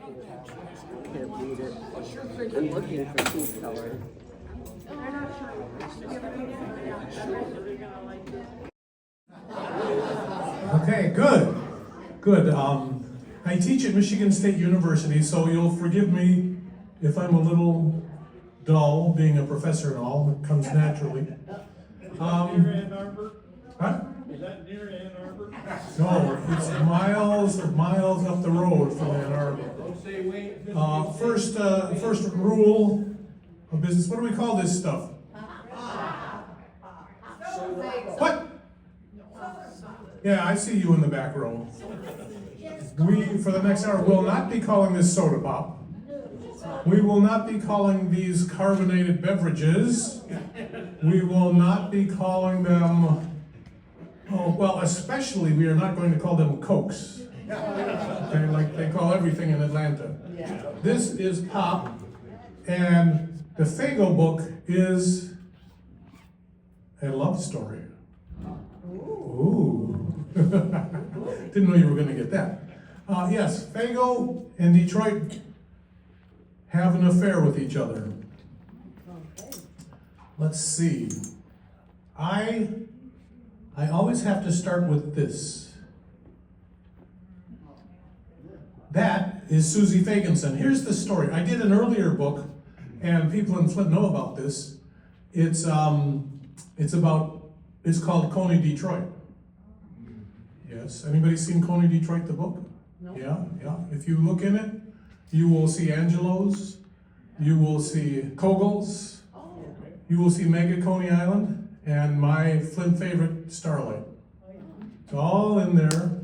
Can't read it. I'm looking for food color. Okay, good. Good. I teach at Michigan State University, so you'll forgive me if I'm a little dull, being a professor and all. It comes naturally. Near Ann Arbor? Huh? Is that near Ann Arbor? No, it's miles and miles up the road from Ann Arbor. First rule of business. What do we call this stuff? What? Yeah, I see you in the back row. We, for the next hour, will not be calling this soda pop. We will not be calling these carbonated beverages. We will not be calling them, oh, well, especially we are not going to call them Cokes. Okay, like they call everything in Atlanta. This is pop, and the Faygo book is a love story. Ooh. Didn't know you were going to get that. Yes, Faygo and Detroit have an affair with each other. Let's see. I always have to start with this. That is Susie Fagenson. Here's the story. I did an earlier book, and people in Flint know about this. It's called Coney Detroit. Yes. Anybody seen Coney Detroit, the book? No. Yeah. If you look in it, you will see Angelos, you will see Kogels, you will see Mega Coney Island, and my Flint favorite, Starlight. It's all in there.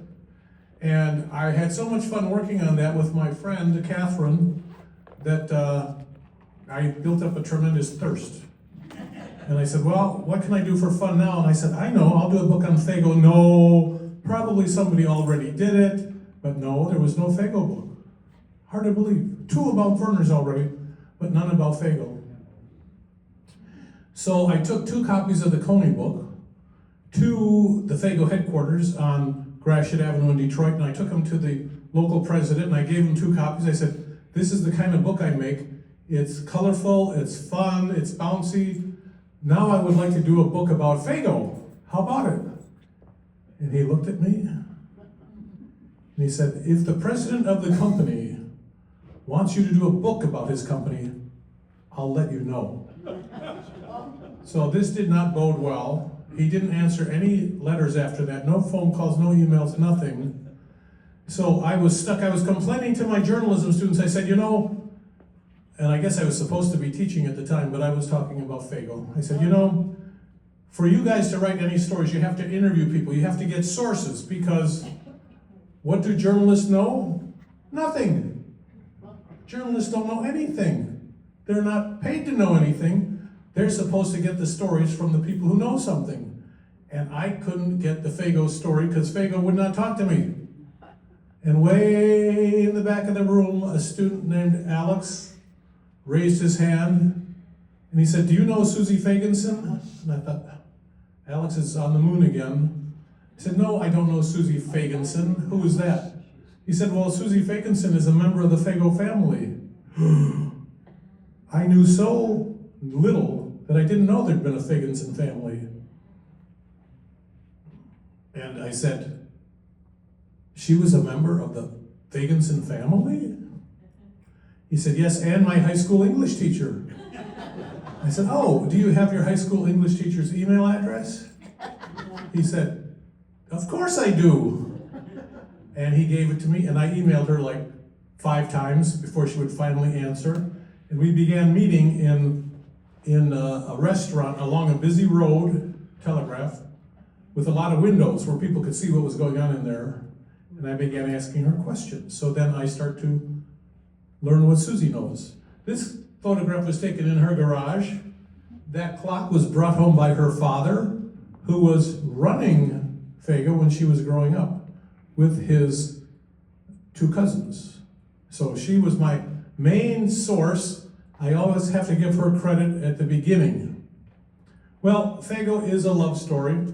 And I had so much fun working on that with my friend, Catherine, that I built up a tremendous thirst. And I said, well, what can I do for fun now? And I said, I know, I'll do a book on Faygo. No, probably somebody already did it. But no, there was no Faygo book. Hard to believe. 2 about Verners already, but none about Faygo. So I took 2 copies of the Coney book to the Faygo headquarters on Gratiot Avenue in Detroit, and I took them to the local president, and I gave him 2 copies. I said, this is the kind of book I make. It's colorful, it's fun, it's bouncy. Now I would like to do a book about Faygo. How about it? And he looked at me, and he said, if the president of the company wants you to do a book about his company, I'll let you know. So this did not bode well. He didn't answer any letters after that, no phone calls, no emails, nothing. So I was stuck. I was complaining to my journalism students. I said, and I guess I was supposed to be teaching at the time, but I was talking about Faygo. I said, for you guys to write any stories, you have to interview people. You have to get sources, because what do journalists know? Nothing. Journalists don't know anything. They're not paid to know anything. They're supposed to get the stories from the people who know something. And I couldn't get the Faygo story because Faygo would not talk to me. And way in the back of the room, a student named Alex raised his hand, and he said, do you know Susie Fagenson? And I thought, Alex is on the moon again. I said, no, I don't know Susie Fagenson. Who is that? He said, well, Susie Fagenson is a member of the Faygo family. I knew so little that I didn't know there'd been a Fagenson family. And I said, she was a member of the Fagenson family? He said, yes, and my high school English teacher. I said, oh, do you have your high school English teacher's email address? He said, of course I do. And he gave it to me, and I emailed her like 5 times before she would finally answer. And we began meeting in a restaurant along a busy road, Telegraph, with a lot of windows where people could see what was going on in there. And I began asking her questions. So then I start to learn what Susie knows. This photograph was taken in her garage. That clock was brought home by her father, who was running Faygo when she was growing up with his 2 cousins. So she was my main source. I always have to give her credit at the beginning. Well, Faygo is a love story.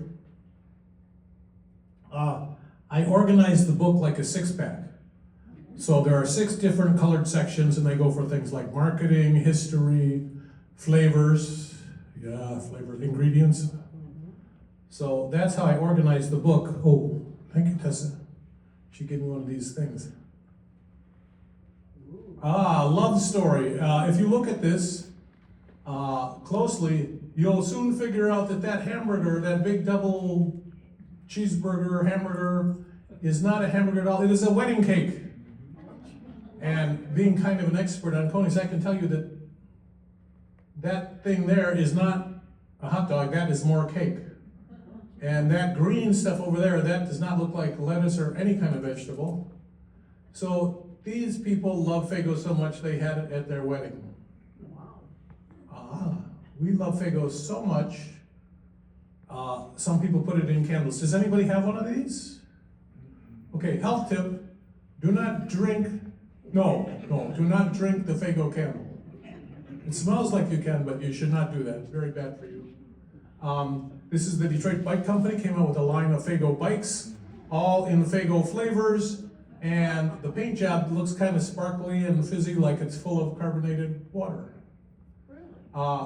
I organized the book like a 6-pack. So there are 6 different colored sections, and they go for things like marketing, history, flavors, flavor ingredients. So that's how I organized the book. Oh, thank you, Tessa. She gave me one of these things. Love story. If you look at this closely, you'll soon figure out that hamburger, that big double cheeseburger hamburger, is not a hamburger at all. It is a wedding cake. And being kind of an expert on conies, I can tell you that thing there is not a hot dog, that is more cake. And that green stuff over there, that does not look like lettuce or any kind of vegetable. So these people love Faygo so much they had it at their wedding. We love Faygo so much, some people put it in candles. Does anybody have one of these? Okay, health tip, do not drink the Faygo candle. It smells like you can, but you should not do that. It's very bad for you. This is the Detroit Bike Company, came out with a line of Faygo bikes, all in Faygo flavors, and the paint job looks kind of sparkly and fizzy, like it's full of carbonated water.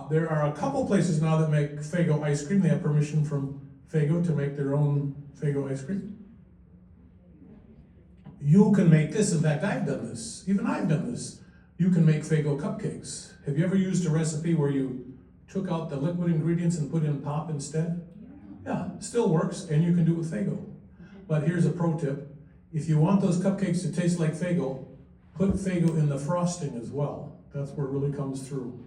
There are a couple places now that make Faygo ice cream. They have permission from Faygo to make their own Faygo ice cream. You can make this. In fact, I've done this. Even I've done this. You can make Faygo cupcakes. Have you ever used a recipe where you took out the liquid ingredients and put in pop instead? Yeah, still works, and you can do it with Faygo. But here's a pro tip. If you want those cupcakes to taste like Faygo, put Faygo in the frosting as well. That's where it really comes through.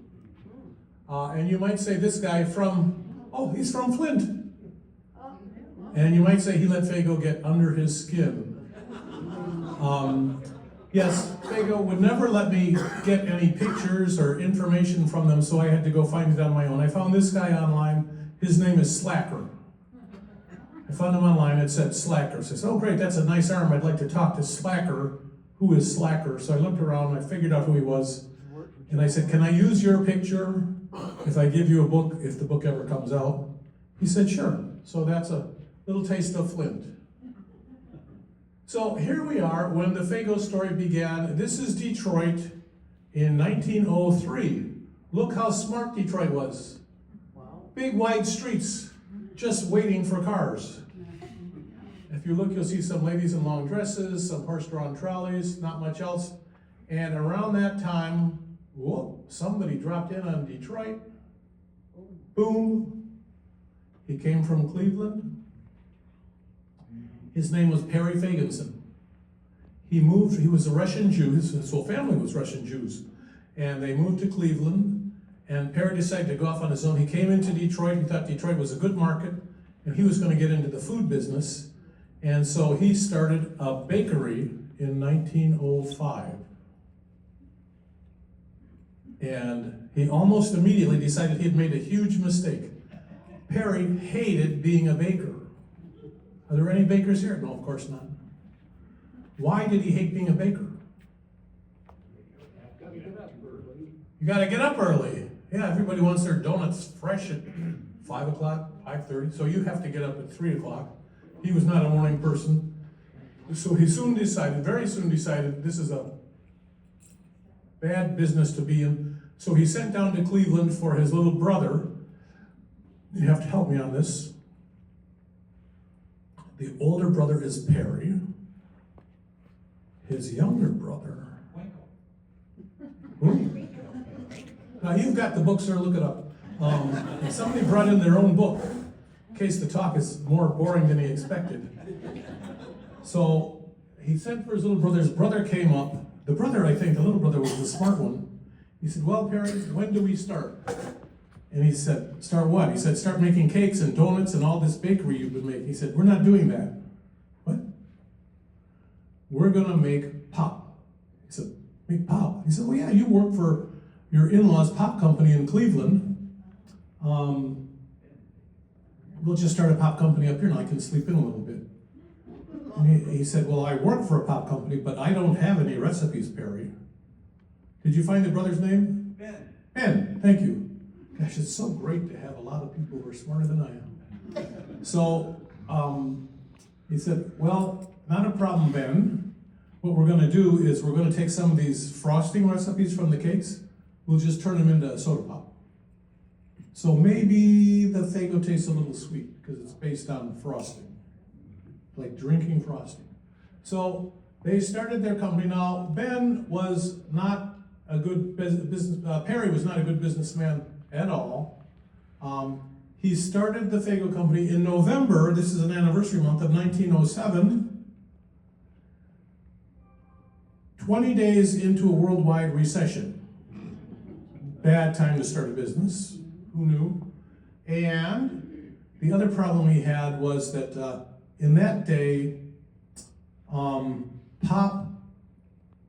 And you might say this guy he's from Flint. And you might say he let Faygo get under his skin. Yes, Faygo would never let me get any pictures or information from them, so I had to go find it on my own. I found this guy online. His name is Slacker. I found him online. It said Slacker. So I said, oh great, that's a nice arm. I'd like to talk to Slacker. Who is Slacker? So I looked around, I figured out who he was, and I said, can I use your picture if I give you a book, if the book ever comes out? He said, sure. So that's a little taste of Flint. So here we are when the Faygo story began. This is Detroit in 1903. Look how smart Detroit was. Big wide streets, just waiting for cars. If you look, you'll see some ladies in long dresses, some horse-drawn trolleys, not much else. And around that time, somebody dropped in on Detroit. Boom. He came from Cleveland. His name was Perry Faganson. He was a Russian Jew, his whole family was Russian Jews. And they moved to Cleveland, and Perry decided to go off on his own. He came into Detroit, he thought Detroit was a good market, and he was going to get into the food business. And so he started a bakery in 1905. And he almost immediately decided he had made a huge mistake. Perry hated being a baker. Are there any bakers here? No, of course not. Why did he hate being a baker? You got to get up early. Yeah, everybody wants their donuts fresh at 5 o'clock, 5:30. So you have to get up at 3 o'clock. He was not a morning person. So he very soon decided this is a bad business to be in. So he sent down to Cleveland for his little brother. You have to help me on this. The older brother is Perry. His younger brother. Now you've got the book, sir, look it up. Somebody brought in their own book, in case the talk is more boring than he expected. So he sent for his little brother. His brother came up. The little brother was the smart one. He said, well, Perry, when do we start? And he said, start what? He said, start making cakes and donuts and all this bakery you've been making. He said, we're not doing that. What? We're going to make pop. He said, make pop? He said, well, yeah, you work for your in-laws' pop company in Cleveland. We'll just start a pop company up here and I can sleep in a little bit. And he said, well, I work for a pop company, but I don't have any recipes, Perry. Did you find the brother's name? Ben. Ben, thank you. Gosh, it's so great to have a lot of people who are smarter than I am. So he said, well, not a problem, Ben. what we're gonna do is we're gonna take some of these frosting recipes from the cakes, we'll just turn them into soda pop. So maybe the Faygo tastes a little sweet because it's based on frosting, like drinking frosting. So they started their company. Now, Ben was not a good Perry was not a good businessman at all. He started the Faygo company in November, this is an anniversary month of 1907, 20 days into a worldwide recession. Bad time to start a business, who knew? And the other problem he had was that in that day, pop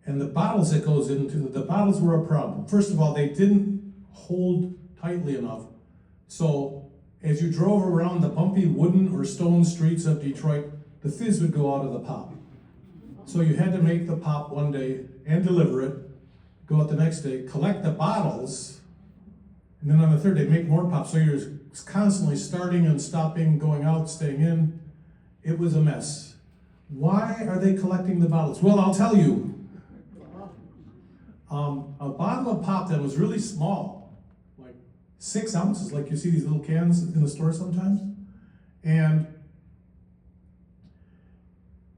and the bottles that goes into the bottles were a problem. First of all, they didn't hold tightly enough. So as you drove around the bumpy wooden or stone streets of Detroit, the fizz would go out of the pop. So you had to make the pop one day and deliver it, go out the next day, collect the bottles, and then on the third day make more pop. So you're constantly starting and stopping, going out, staying in. It was a mess. Why are they collecting the bottles? Well, I'll tell you. A bottle of pop that was really small, like 6 ounces, like you see these little cans in the store sometimes. And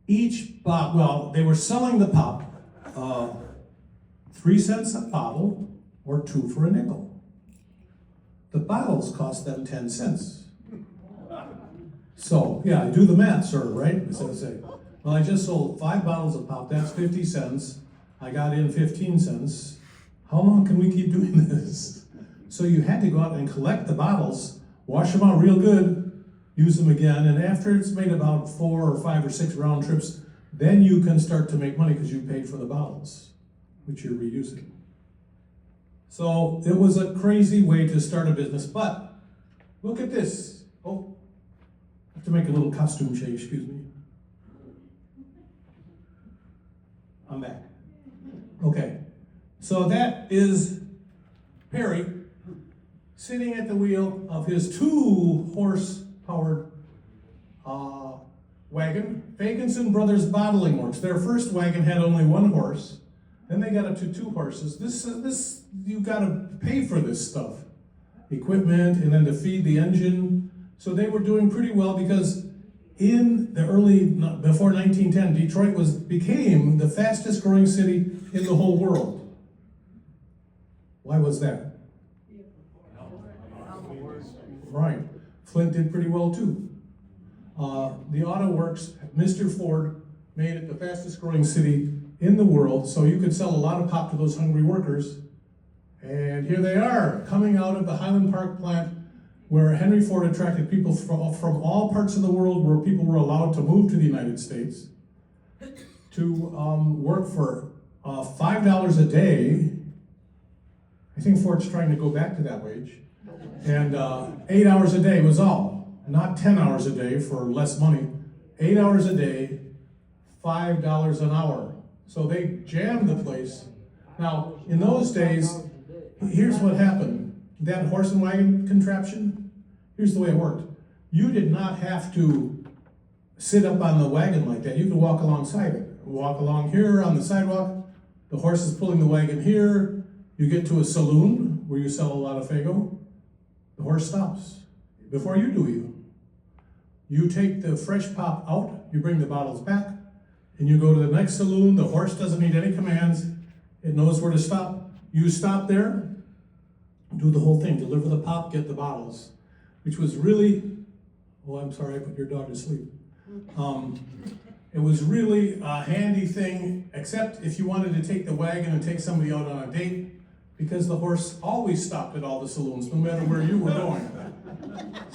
each bottle, well, they were selling the pop 3 cents a bottle or 2 for a nickel. The bottles cost them 10 cents. So, yeah, do the math, sir, right? Instead of saying, well, I just sold 5 bottles of pop, that's 50 cents. I got in 15 cents. How long can we keep doing this? So you had to go out and collect the bottles, wash them out real good, use them again, and after it's made about 4 or 5 or 6 round trips, then you can start to make money because you paid for the bottles, which you're reusing. So it was a crazy way to start a business, but look at this. Oh, I have to make a little costume change, excuse me. I'm back. Okay, so that is Perry sitting at the wheel of his 2-horse-powered wagon, Fagenson Brothers Bottling Works. Their first wagon had only 1 horse, then they got up to 2 horses. This you got to pay for this stuff, equipment, and then to feed the engine. So they were doing pretty well because in the before 1910, Detroit became the fastest growing city in the whole world. Why was that? Right. Flint did pretty well too. The auto works, Mr. Ford made it the fastest growing city in the world, so you could sell a lot of pop to those hungry workers. And here they are, coming out of the Highland Park plant, where Henry Ford attracted people from all parts of the world where people were allowed to move to the United States to work for $5 a day. I think Ford's trying to go back to that wage. And 8 hours a day was all, not 10 hours a day for less money. 8 hours a day, $5 an hour. So they jammed the place. Now, in those days, here's what happened. That horse and wagon contraption, here's the way it worked. You did not have to sit up on the wagon like that. You could walk alongside it. Walk along here on the sidewalk. The horse is pulling the wagon here. You get to a saloon where you sell a lot of Faygo. The horse stops. Before you do, you take the fresh pop out, you bring the bottles back, and you go to the next saloon. The horse doesn't need any commands. It knows where to stop. You stop there, do the whole thing, deliver the pop, get the bottles, which was really, oh, I'm sorry, I put your dog to sleep. It was really a handy thing, except if you wanted to take the wagon and take somebody out on a date, because the horse always stopped at all the saloons, no matter where you were going.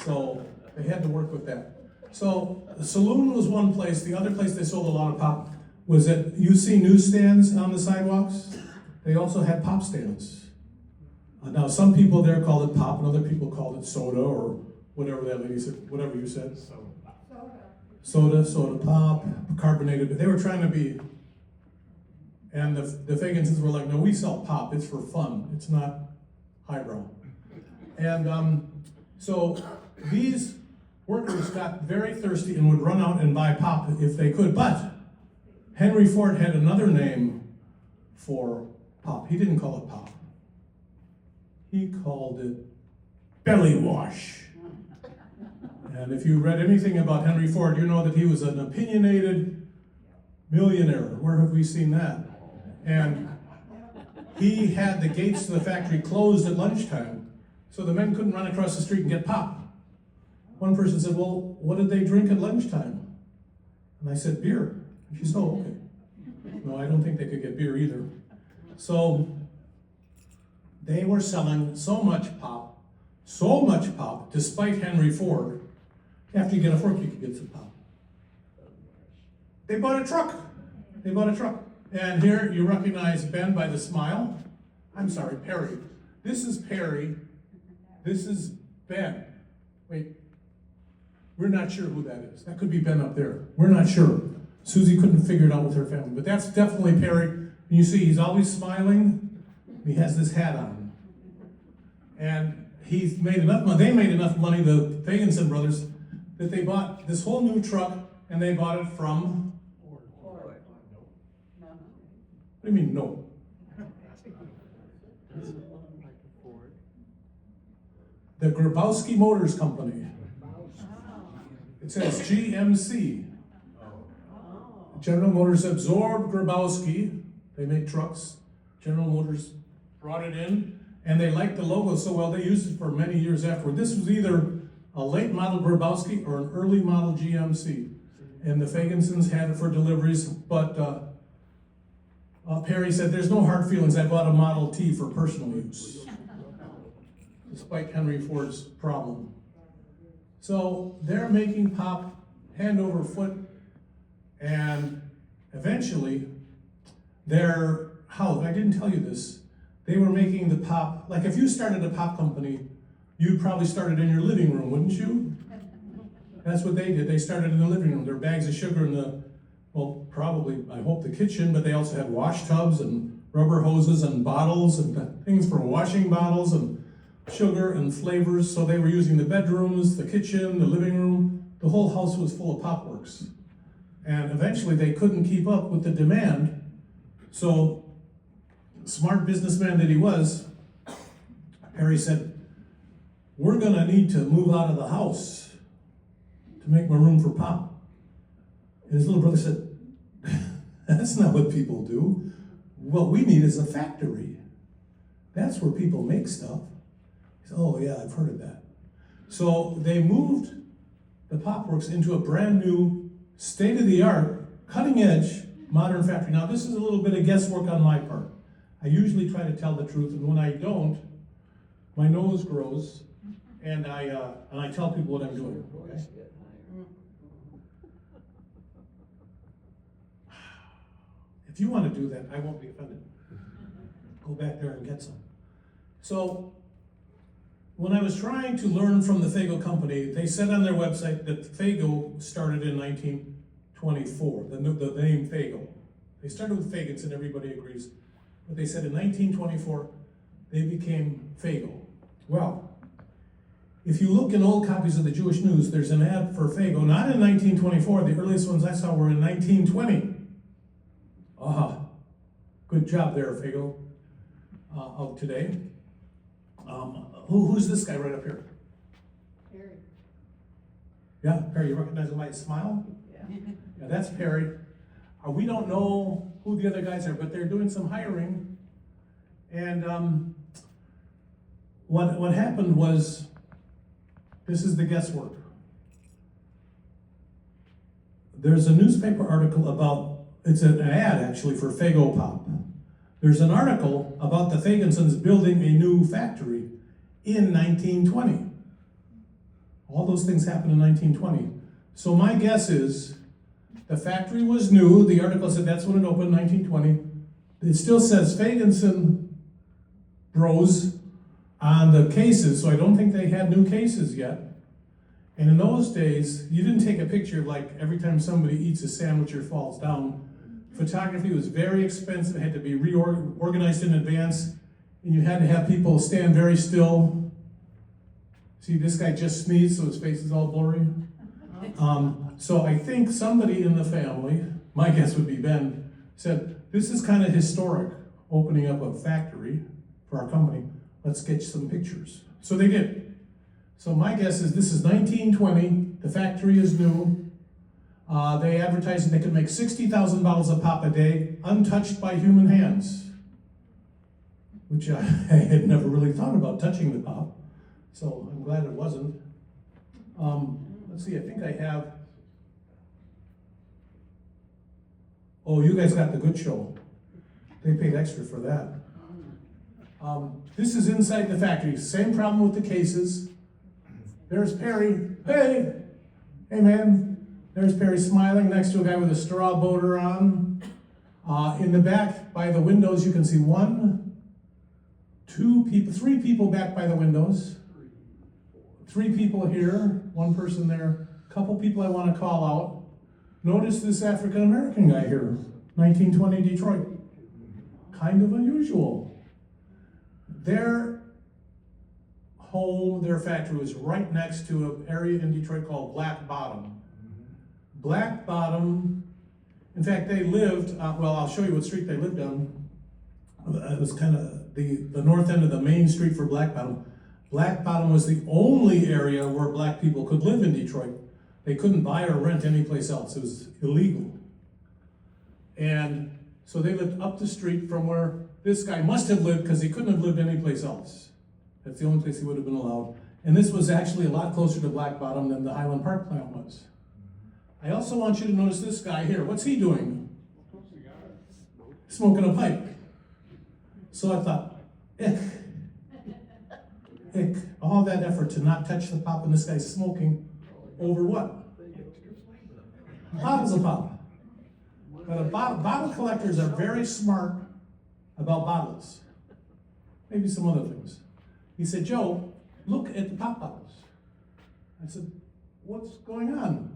So they had to work with that. So the saloon was one place. The other place they sold a lot of pop was at, you see newsstands on the sidewalks? They also had pop stands. Now some people there called it pop and other people called it soda or whatever that lady said, whatever you said. Soda pop, carbonated, but they were trying to be, and the Fagensons were like, no, we sell pop, it's for fun, it's not highbrow. And so these workers got very thirsty and would run out and buy pop if they could, but Henry Ford had another name for pop. He didn't call it pop. He called it belly wash. And if you read anything about Henry Ford, you know that he was an opinionated millionaire. Where have we seen that? And he had the gates to the factory closed at lunchtime, so the men couldn't run across the street and get pop. One person said, well, what did they drink at lunchtime? And I said, beer. And she said, oh, okay. No, I don't think they could get beer either. So they were selling so much pop, despite Henry Ford. After you get a fork, you can get some pop. They bought a truck. And here you recognize Ben by the smile. I'm sorry, Perry. This is Perry. This is Ben. Wait, we're not sure who that is. That could be Ben up there. We're not sure. Susie couldn't figure it out with her family, but that's definitely Perry. And you see, he's always smiling. He has this hat on. And he's made enough money. They made enough money, the Faygo brothers, that they bought this whole new truck, and they bought it from Ford. No. What do you mean, no? The Grabowski Motors Company. It says GMC. General Motors absorbed Grabowski. They make trucks. General Motors brought it in, and they liked the logo so well they used it for many years afterward. This was either a late model Grabowski or an early model GMC. And the Fagensons had it for deliveries, but Perry said, there's no hard feelings. I bought a Model T for personal use, despite Henry Ford's problem. So they're making pop hand over foot, and eventually their house, I didn't tell you this, they were making the pop, like if you started a pop company, you'd probably start it in your living room, wouldn't you? That's what they did. They started in the living room. There were bags of sugar in the, well, probably, I hope, the kitchen, but they also had wash tubs and rubber hoses and bottles and things for washing bottles and sugar and flavors. So they were using the bedrooms, the kitchen, the living room. The whole house was full of Popworks. And eventually they couldn't keep up with the demand. So, smart businessman that he was, Perry said, we're gonna need to move out of the house to make more room for pop. And his little brother said, that's not what people do. What we need is a factory. That's where people make stuff. He said, oh yeah, I've heard of that. So they moved the Popworks into a brand new, state-of-the-art, cutting-edge, modern factory. Now this is a little bit of guesswork on my part. I usually try to tell the truth, and when I don't, my nose grows, and I tell people what I'm doing. Okay? If you want to do that, I won't be offended. Go back there and get some. So, when I was trying to learn from the Faygo company, they said on their website that Faygo started in 1924, the name Faygo. They started with Fagans, and everybody agrees. But they said in 1924, they became Faygo. Well, if you look in old copies of the Jewish News, there's an ad for Faygo, not in 1924. The earliest ones I saw were in 1920. Good job there, Faygo, of today. Who's this guy right up here? Perry. Yeah, Perry, you recognize him by his smile? Yeah. Yeah, that's Perry. We don't know who the other guys are, but they're doing some hiring. And what happened was, this is the guesswork. There's a newspaper article about, it's an ad actually for Faygo Pop. There's an article about the Fagensons building a new factory in 1920. All those things happened in 1920. So my guess is the factory was new. The article said that's when it opened, 1920. It still says Fagenson Bros on the cases, so I don't think they had new cases yet. And in those days, you didn't take a picture like every time somebody eats a sandwich or falls down. Photography was very expensive. It had to be reorganized in advance, and you had to have people stand very still. See, this guy just sneezed, so his face is all blurry. So I think somebody in the family, my guess would be Ben, said, this is kind of historic, opening up a factory for our company. Let's get some pictures. So they did. So my guess is this is 1920, the factory is new. They advertised that they could make 60,000 bottles of pop a day, untouched by human hands, which I had never really thought about touching the pop, so I'm glad it wasn't. Let's see, I think I have, oh, you guys got the good show. They paid extra for that. This is inside the factory, same problem with the cases. There's Perry, hey man. There's Perry smiling next to a guy with a straw boater on. In the back, by the windows, you can see 3 people back by the windows. 3 people here, 1 person there. A couple people I want to call out. Notice this African American guy here, 1920 Detroit. Kind of unusual. Their home, their factory was right next to an area in Detroit called Black Bottom. Black Bottom, in fact, they lived, well, I'll show you what street they lived on. It was kind of the north end of the main street for Black Bottom. Black Bottom was the only area where black people could live in Detroit. They couldn't buy or rent anyplace else. It was illegal. And so they lived up the street from where this guy must have lived, because he couldn't have lived anyplace else. That's the only place he would have been allowed. And this was actually a lot closer to Black Bottom than the Highland Park plant was. I also want you to notice this guy here. What's he doing? Smoking a pipe. So I thought, ick. All that effort to not touch the pop, and this guy's smoking over what? Bottles of pop. But bottle collectors are very smart about bottles. Maybe some other things. He said, Joe, look at the pop bottles. I said, what's going on?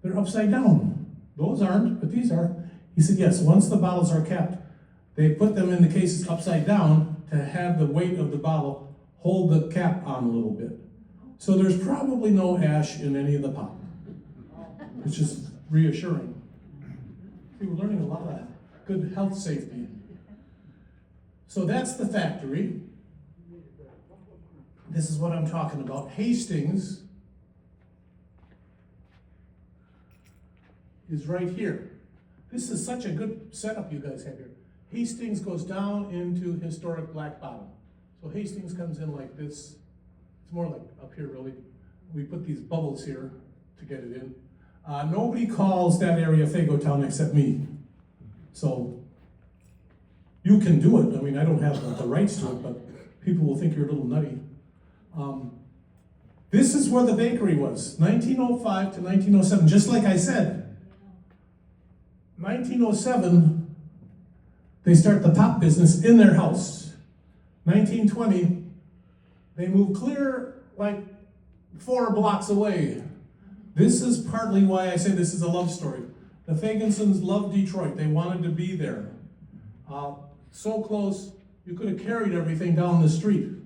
They're upside down. Those aren't, but these are. He said, yes, once the bottles are capped, they put them in the cases upside down to have the weight of the bottle hold the cap on a little bit. So there's probably no ash in any of the pop. It's just reassuring. See, we're learning a lot of good health safety. So that's the factory. This is what I'm talking about. Hastings is right here. This is such a good setup you guys have here. Hastings goes down into historic Black Bottom. So Hastings comes in like this. It's more like up here, really. We put these bubbles here to get it in. Nobody calls that area Faygo Town except me. So you can do it. I mean, I don't have the rights to it, but people will think you're a little nutty. This is where the bakery was, 1905 to 1907, just like I said. 1907, they start the pop business in their house. 1920, they move clear like 4 blocks away. This is partly why I say this is a love story. The Fagensons loved Detroit. They wanted to be there. So close, you could have carried everything down the street.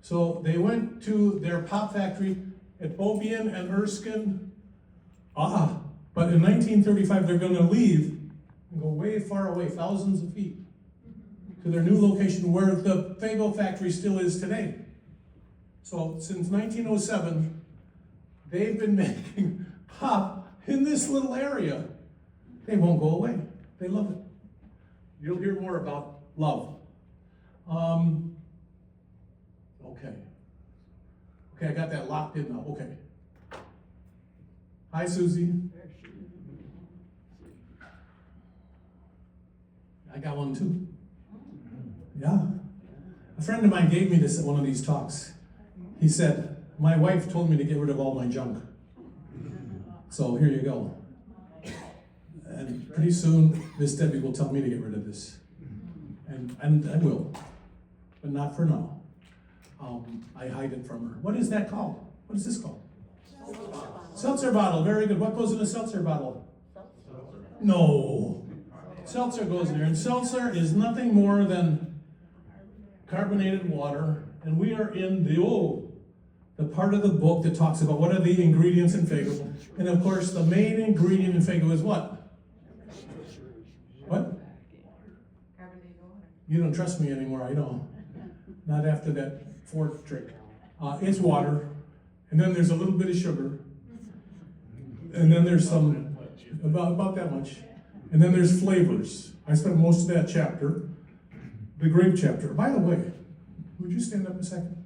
So they went to their pop factory at Beaubien and Erskine. But in 1935, they're going to leave and go way far away, thousands of feet, to their new location where the Faygo factory still is today. So since 1907, they've been making pop in this little area. They won't go away. They love it. You'll hear more about love. Okay, I got that locked in now. Okay. Hi, Susie. I got one too. Yeah. A friend of mine gave me this at one of these talks. He said, my wife told me to get rid of all my junk. So here you go. And pretty soon, Miss Debbie will tell me to get rid of this. And I will, but not for now. I hide it from her. What is that called? What is this called? Seltzer bottle. Very good. What goes in a seltzer bottle? No. Seltzer goes in there. And seltzer is nothing more than carbonated water. And we are in the part of the book that talks about what are the ingredients in Faygo. And of course, the main ingredient in Faygo is what? You don't trust me anymore, I know. Not after that fourth trick. It's water, and then there's a little bit of sugar, and then there's some, about that much, and then there's flavors. I spent most of that chapter, the grape chapter. By the way, would you stand up a second?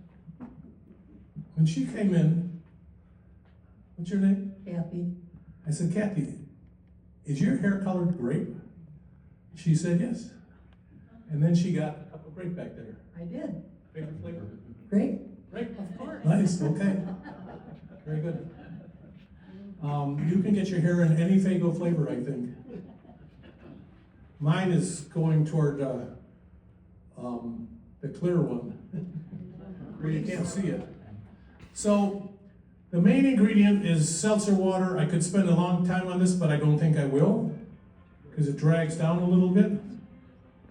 When she came in, what's your name? Kathy. I said, Kathy, is your hair colored grape? She said yes. And then she got a cup of grape back there. I did. Favorite flavor? Grape? Grape? Of course. Nice, okay. Very good. You can get your hair in any Faygo flavor, I think. Mine is going toward the clear one, where you can't see it. So, the main ingredient is seltzer water. I could spend a long time on this, but I don't think I will, because it drags down a little bit.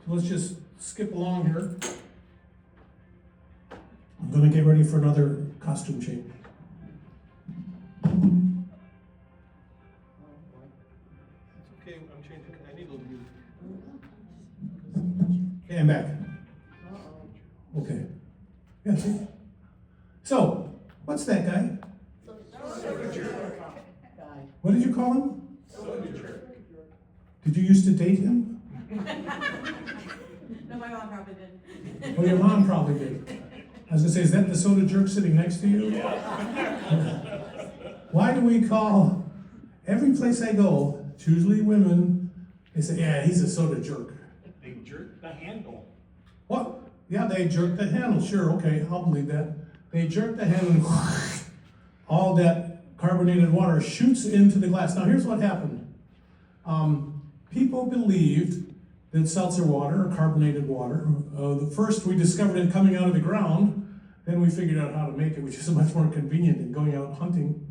So let's just skip along here. I'm going to get ready for another costume change. It's okay, I'm changing. I need a little music. Okay, I'm back. Okay. Yeah, see? So, what's that guy? What did you call him? Did you used to date him? No, my mom probably did. Oh, your mom probably did. I was gonna say, is that the soda jerk sitting next to you? Why do we call, every place I go, it's usually women, they say, yeah, he's a soda jerk. They jerk the handle. What? Yeah, they jerk the handle, sure, okay, I'll believe that. They jerk the handle and all that carbonated water shoots into the glass. Now here's what happened. People believed that seltzer water or carbonated water, the first we discovered it coming out of the ground, then we figured out how to make it, which is much more convenient than going out hunting.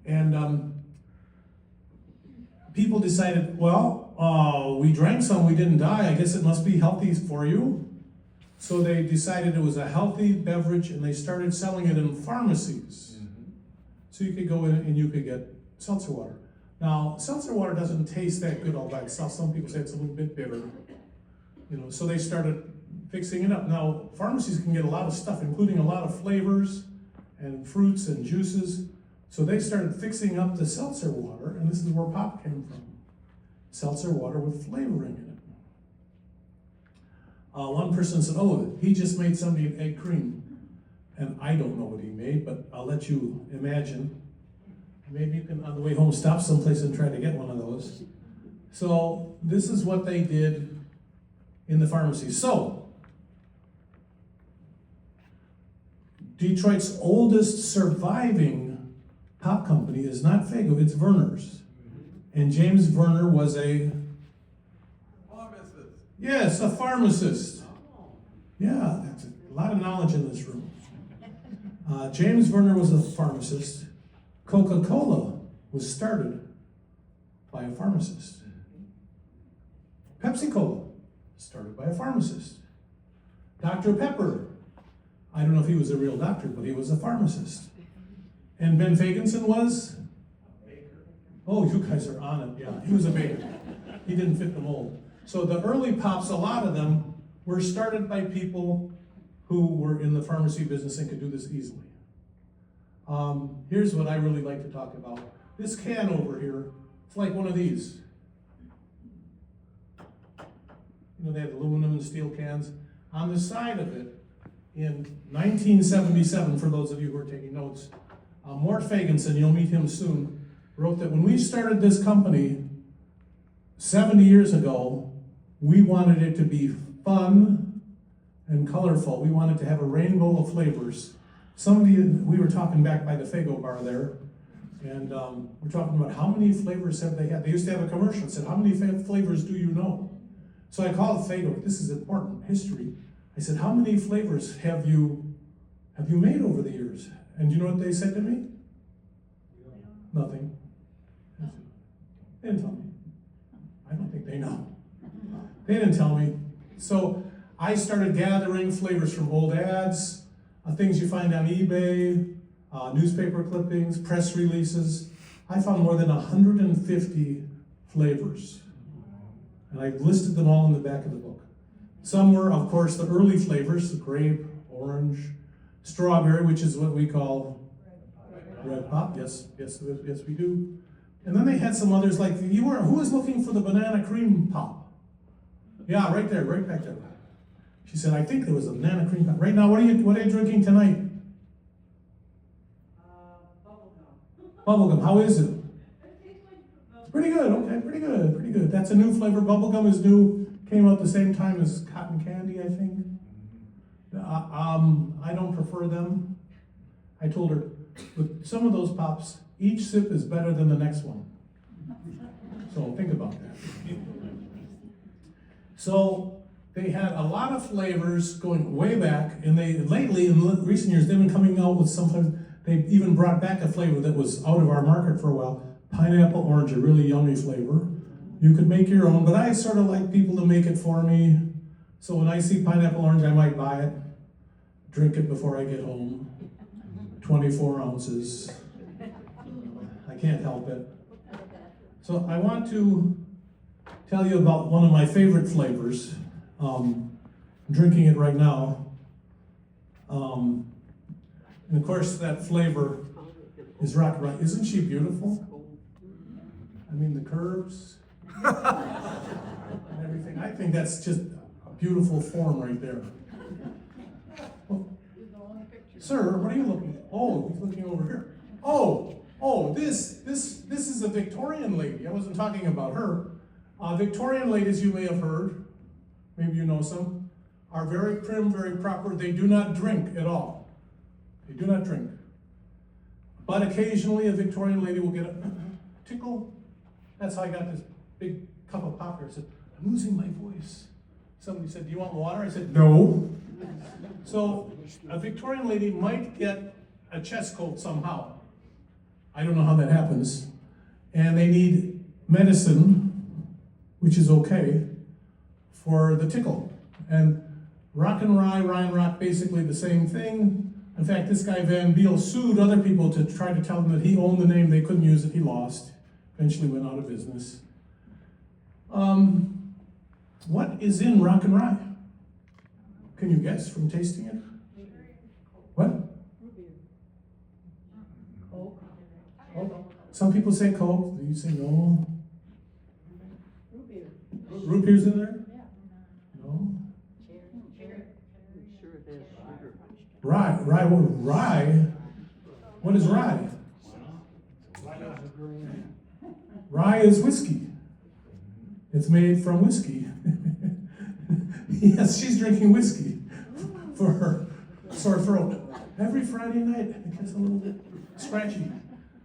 And people decided, well, we drank some, we didn't die, I guess it must be healthy for you. So they decided it was a healthy beverage, and they started selling it in pharmacies. So you could go in and you could get seltzer water. Now, seltzer water doesn't taste that good all by itself. Some people say it's a little bit bitter. So they started fixing it up. Now, pharmacies can get a lot of stuff, including a lot of flavors and fruits and juices. So they started fixing up the seltzer water, and this is where pop came from. Seltzer water with flavoring in it. One person said, oh, he just made somebody an egg cream. And I don't know what he made, but I'll let you imagine. Maybe you can, on the way home, stop someplace and try to get one of those. So this is what they did in the pharmacy. So, Detroit's oldest surviving pop company is not Faygo, it's Werner's. And James Werner was a pharmacist. Yes, a pharmacist. Yeah, that's a lot of knowledge in this room. James Werner was a pharmacist. Coca-Cola was started by a pharmacist. Pepsi-Cola, started by a pharmacist. Dr. Pepper, I don't know if he was a real doctor, but he was a pharmacist. And Ben Fagenson was? A baker. Oh, you guys are on it, yeah. He was a baker. He didn't fit the mold. So the early pops, a lot of them were started by people who were in the pharmacy business and could do this easily. Here's what I really like to talk about. This can over here, it's like one of these. They have aluminum and steel cans. On the side of it, in 1977, for those of you who are taking notes, Mort Fagenson, you'll meet him soon, wrote that when we started this company 70 years ago, we wanted it to be fun and colorful. We wanted to have a rainbow of flavors. We were talking back by the Faygo bar there, and we're talking about how many flavors have they had. They used to have a commercial that said, how many flavors do you know? So I called Faygo, this is important, history. I said, how many flavors have you made over the years? And do you know what they said to me? Nothing. They didn't tell me. I don't think they know. They didn't tell me. So I started gathering flavors from old ads, things you find on eBay, newspaper clippings, press releases. I found more than 150 flavors. And I've listed them all in the back of the book. Some were, of course, the early flavors, the grape, orange, strawberry, which is what we call red pop. Yes, we do. And then they had some others like, who was looking for the banana cream pop? Yeah, right there, right back there. She said, I think there was a banana cream pop. Right now, what are you drinking tonight? Bubblegum. How is it? It's pretty good. Okay, pretty good. That's a new flavor. Bubblegum is new. Came out the same time as cotton candy, I think. I don't prefer them. I told her, with some of those pops, each sip is better than the next one. So think about that. So they had a lot of flavors going way back, and lately, in recent years, they've been coming out with sometimes, they even brought back a flavor that was out of our market for a while. Pineapple orange, a really yummy flavor. You could make your own, but I sort of like people to make it for me. So when I see pineapple orange, I might buy it, drink it before I get home. 24 ounces. I can't help it. So I want to tell you about one of my favorite flavors. I'm drinking it right now. And of course, that flavor is rock right. Isn't she beautiful? I mean, the curves and everything. I think that's just a beautiful form right there. Well, sir, what are you looking at? Oh, he's looking over here. Oh, this is a Victorian lady. I wasn't talking about her. Victorian ladies, you may have heard, maybe you know some, are very prim, very proper. They do not drink at all. They do not drink. But occasionally a Victorian lady will get a tickle. That's how I got this big cup of pop here. I said, I'm losing my voice. Somebody said, do you want water? I said, no. So a Victorian lady might get a chest cold somehow. I don't know how that happens. And they need medicine, which is okay, for the tickle. And rock and rye and rock, basically the same thing. In fact, this guy Van Beal sued other people to try to tell them that he owned the name. They couldn't use it. He lost. Eventually went out of business. What is in rock and rye? Can you guess from tasting it? What? Coke. Some people say Coke. You say no. Root beer's in there? No. Rye. What is rye? Rye is whiskey. It's made from whiskey. Yes, she's drinking whiskey for her sore throat. Every Friday night, it gets a little bit scratchy.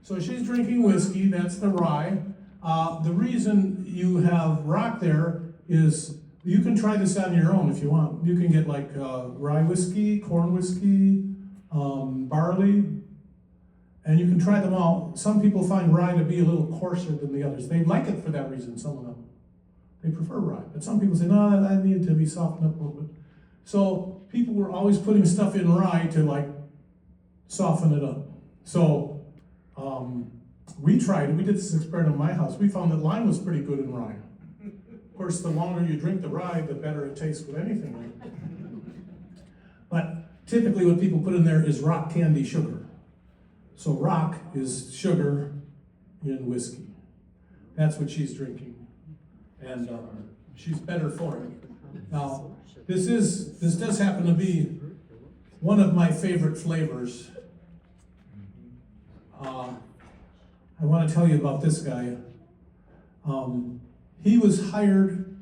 So she's drinking whiskey, that's the rye. The reason you have rock there is you can try this on your own if you want. You can get like rye whiskey, corn whiskey, barley, and you can try them all. Some people find rye to be a little coarser than the others. They like it for that reason, some of them. They prefer rye. But some people say, no, I need it to be softened up a little bit. So people were always putting stuff in rye to like soften it up. So we tried it. We did this experiment in my house. We found that lime was pretty good in rye. Of course, the longer you drink the rye, the better it tastes with anything. Right? But typically what people put in there is rock candy sugar. So rock is sugar in whiskey. That's what she's drinking. And she's better for it. Now, this does happen to be one of my favorite flavors. I want to tell you about this guy. He was hired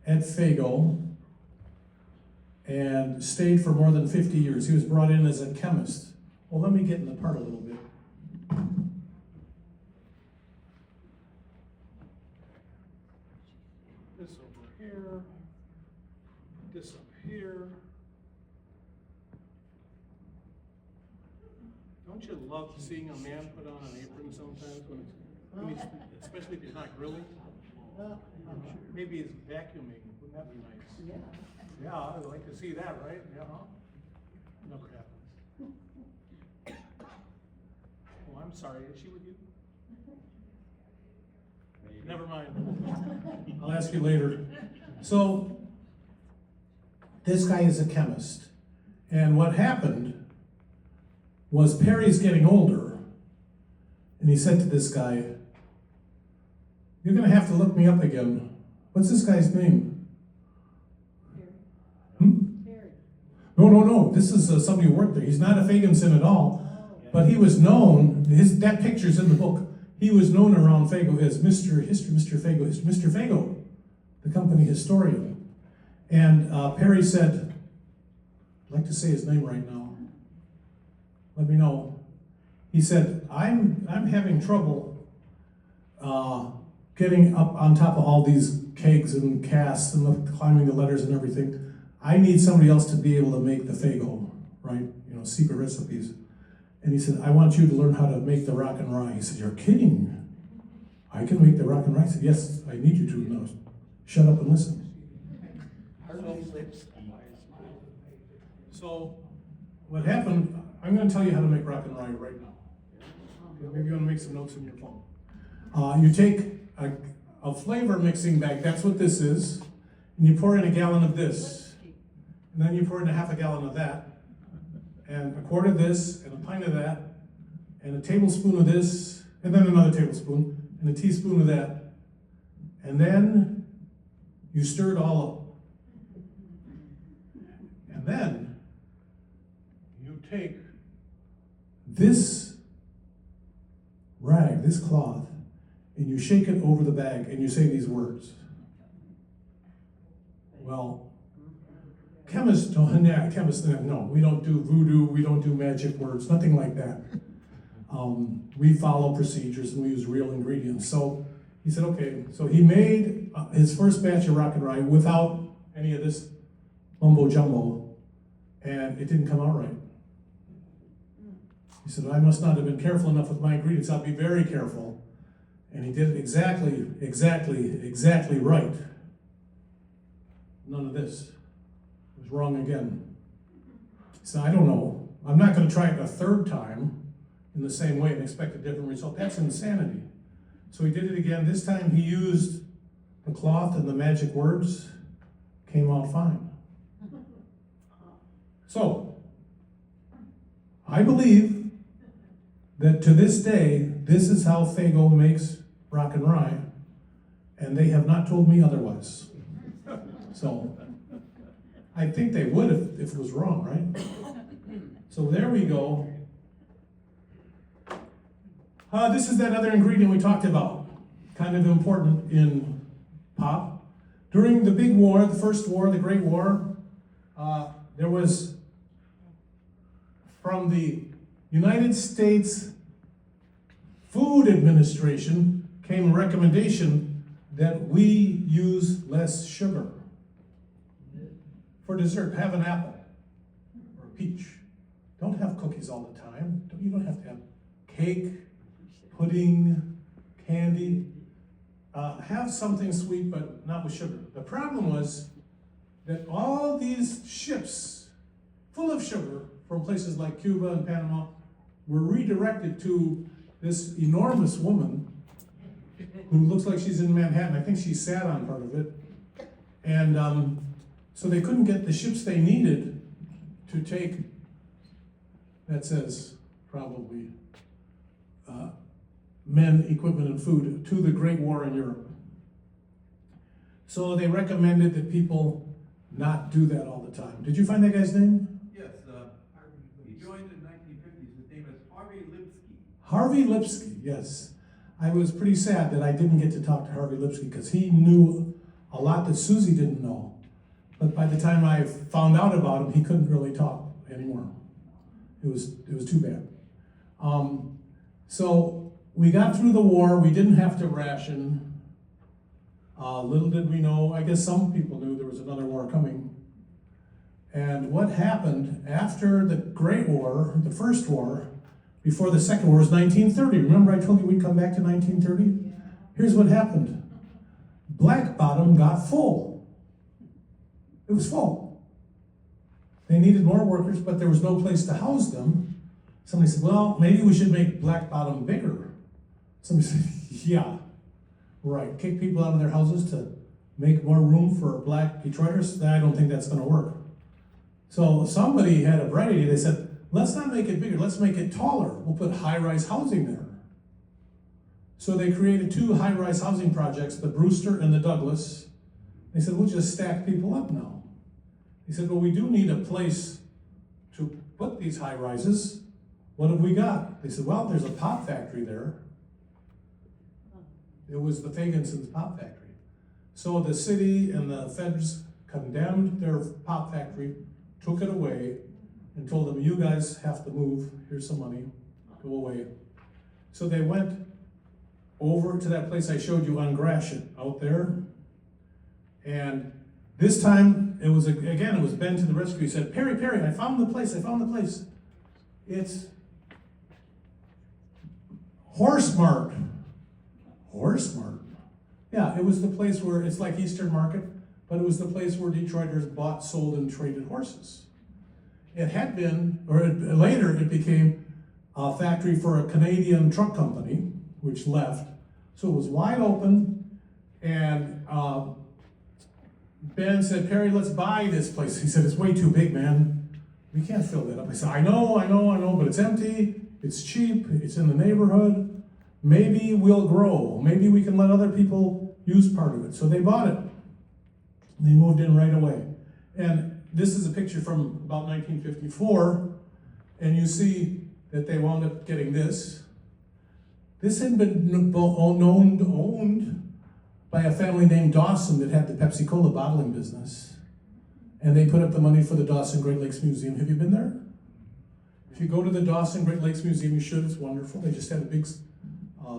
at Faygo and stayed for more than 50 years. He was brought in as a chemist. Well, let me get in the part a little bit. This over here, this up here. Don't you love seeing a man put on an apron sometimes, especially if he's not grilling? Maybe he's vacuuming. Wouldn't that be nice? Yeah, I'd like to see that, right? Yeah. Never happens. Oh, I'm sorry. Is she with you? Never mind. I'll ask you later. So, This guy is a chemist. And what happened was Perry's getting older, and he said to this guy, "You're going to have to look me up again. What's this guy's name?" No. This is somebody who worked there. He's not a Faganson at all, but he was known. That picture's in the book. He was known around Faygo as Mr. Faygo, the company historian. And Perry said, "I'd like to say his name right now. Let me know." He said, "I'm having trouble getting up on top of all these kegs and casks and climbing the ladders and everything. I need somebody else to be able to make the Faygo, right? Secret recipes." And he said, "I want you to learn how to make the rock and rye." He said, "You're kidding. I can make the rock and rye." I said, "Yes, I need you to. Now, shut up and listen." So what happened, I'm going to tell you how to make rock and rye right now. Okay, maybe you want to make some notes in your phone. You take a flavor mixing bag, that's what this is, and you pour in a gallon of this, and then you pour in a half a gallon of that, and a quart of this, and a pint of that, and a tablespoon of this, and then another tablespoon, and a teaspoon of that, and then you stir it all up. And then you take this rag, this cloth, and you shake it over the bag, and you say these words. Well, chemists don't, no, we don't do voodoo, we don't do magic words, nothing like that. We follow procedures and we use real ingredients. So he said, okay, so he made his first batch of rock and rye without any of this mumbo jumbo, and it didn't come out right. He said, "I must not have been careful enough with my ingredients. I'll be very careful." And he did it exactly right. None of this. It was wrong again. He said, "I don't know. I'm not going to try it a third time in the same way and expect a different result. That's insanity." So he did it again. This time he used the cloth and the magic words. Came out fine. So, I believe that to this day, this is how Faygo makes rock and rye, and they have not told me otherwise. So, I think they would if it was wrong, right? So there we go. This is that other ingredient we talked about, kind of important in pop. During the big war, the first war, the Great War, there was, from the United States Food Administration came a recommendation that we use less sugar. For dessert, have an apple or a peach. Don't have cookies all the time. You don't have to have cake, pudding, candy. Have something sweet, but not with sugar. The problem was that all these ships full of sugar from places like Cuba and Panama were redirected to this enormous woman who looks like she's in Manhattan. I think she sat on part of it. And so they couldn't get the ships they needed to take, that says probably, men, equipment, and food to the Great War in Europe. So they recommended that people not do that all the time. Did you find that guy's name? Yes, he joined in the 1950s. His name is Harvey Lipsky. Harvey Lipsky, yes. I was pretty sad that I didn't get to talk to Harvey Lipsky because he knew a lot that Susie didn't know. But by the time I found out about him, he couldn't really talk anymore. It was too bad. So we got through the war. We didn't have to ration. Little did we know, I guess some people knew there was another war coming. And what happened after the Great War, the first war, before the second war, was 1930. Remember I told you we'd come back to 1930? Here's what happened. Black Bottom got full. It was full. They needed more workers, but there was no place to house them. Somebody said, well, maybe we should make Black Bottom bigger. Somebody said, yeah, right. Kick people out of their houses to make more room for black Detroiters? I don't think that's going to work. So somebody had a bright idea. They said, let's not make it bigger, let's make it taller. We'll put high-rise housing there. So they created 2 high-rise housing projects, the Brewster and the Douglas. They said, we'll just stack people up now. He said, well, we do need a place to put these high-rises. What have we got? They said, well, there's a pop factory there. It was the Fagensons' pop factory. So the city and the feds condemned their pop factory, took it away, and told them, you guys have to move, here's some money, go away. So they went over to that place I showed you on Gratiot, out there. And this time, it was Ben to the rescue. He said, Perry, I found the place. It's Horse Mart. Horse Mart? Yeah, it was the place where, it's like Eastern Market, but it was the place where Detroiters bought, sold, and traded horses. It had been, later it became a factory for a Canadian truck company, which left. So it was wide open, and Ben said, Perry, let's buy this place. He said, it's way too big, man. We can't fill that up. I said, I know, but it's empty, it's cheap, it's in the neighborhood. Maybe we'll grow. Maybe we can let other people use part of it. So they bought it. They moved in right away. And this is a picture from about 1954, and you see that they wound up getting this. This had been owned by a family named Dawson that had the Pepsi-Cola bottling business. And they put up the money for the Dawson Great Lakes Museum. Have you been there? If you go to the Dawson Great Lakes Museum, you should, it's wonderful. They just had a big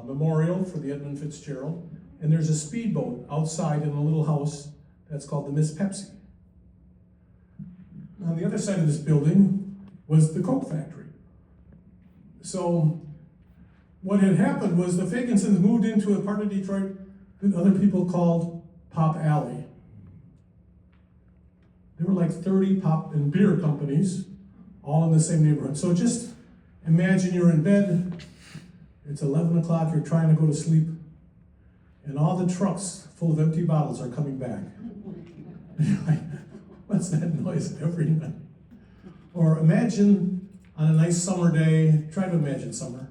memorial for the Edmund Fitzgerald. And there's a speedboat outside in a little house that's called the Miss Pepsi. On the other side of this building was the Coke factory. So what had happened was the Fagensons moved into a part of Detroit that other people called Pop Alley. There were like 30 pop and beer companies all in the same neighborhood. So just imagine you're in bed, it's 11 o'clock, you're trying to go to sleep, and all the trucks full of empty bottles are coming back. And you're like, what's that noise every night? Or imagine on a nice summer day, try to imagine summer.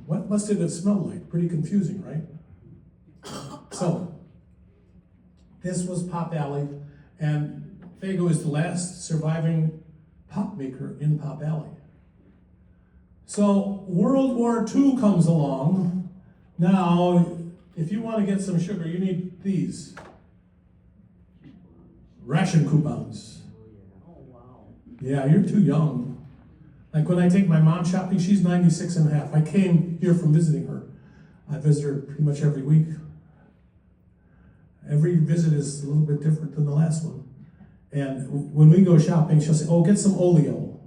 What must it have smelled like? Pretty confusing, right? So, this was Pop Alley, and Faygo is the last surviving pop maker in Pop Alley. So, World War II comes along. Now, if you want to get some sugar, you need these. Ration coupons. Oh, wow. Yeah, you're too young. Like when I take my mom shopping, she's 96 and a half. I came here from visiting her. I visit her pretty much every week. Every visit is a little bit different than the last one. And when we go shopping, she'll say, oh, get some oleo.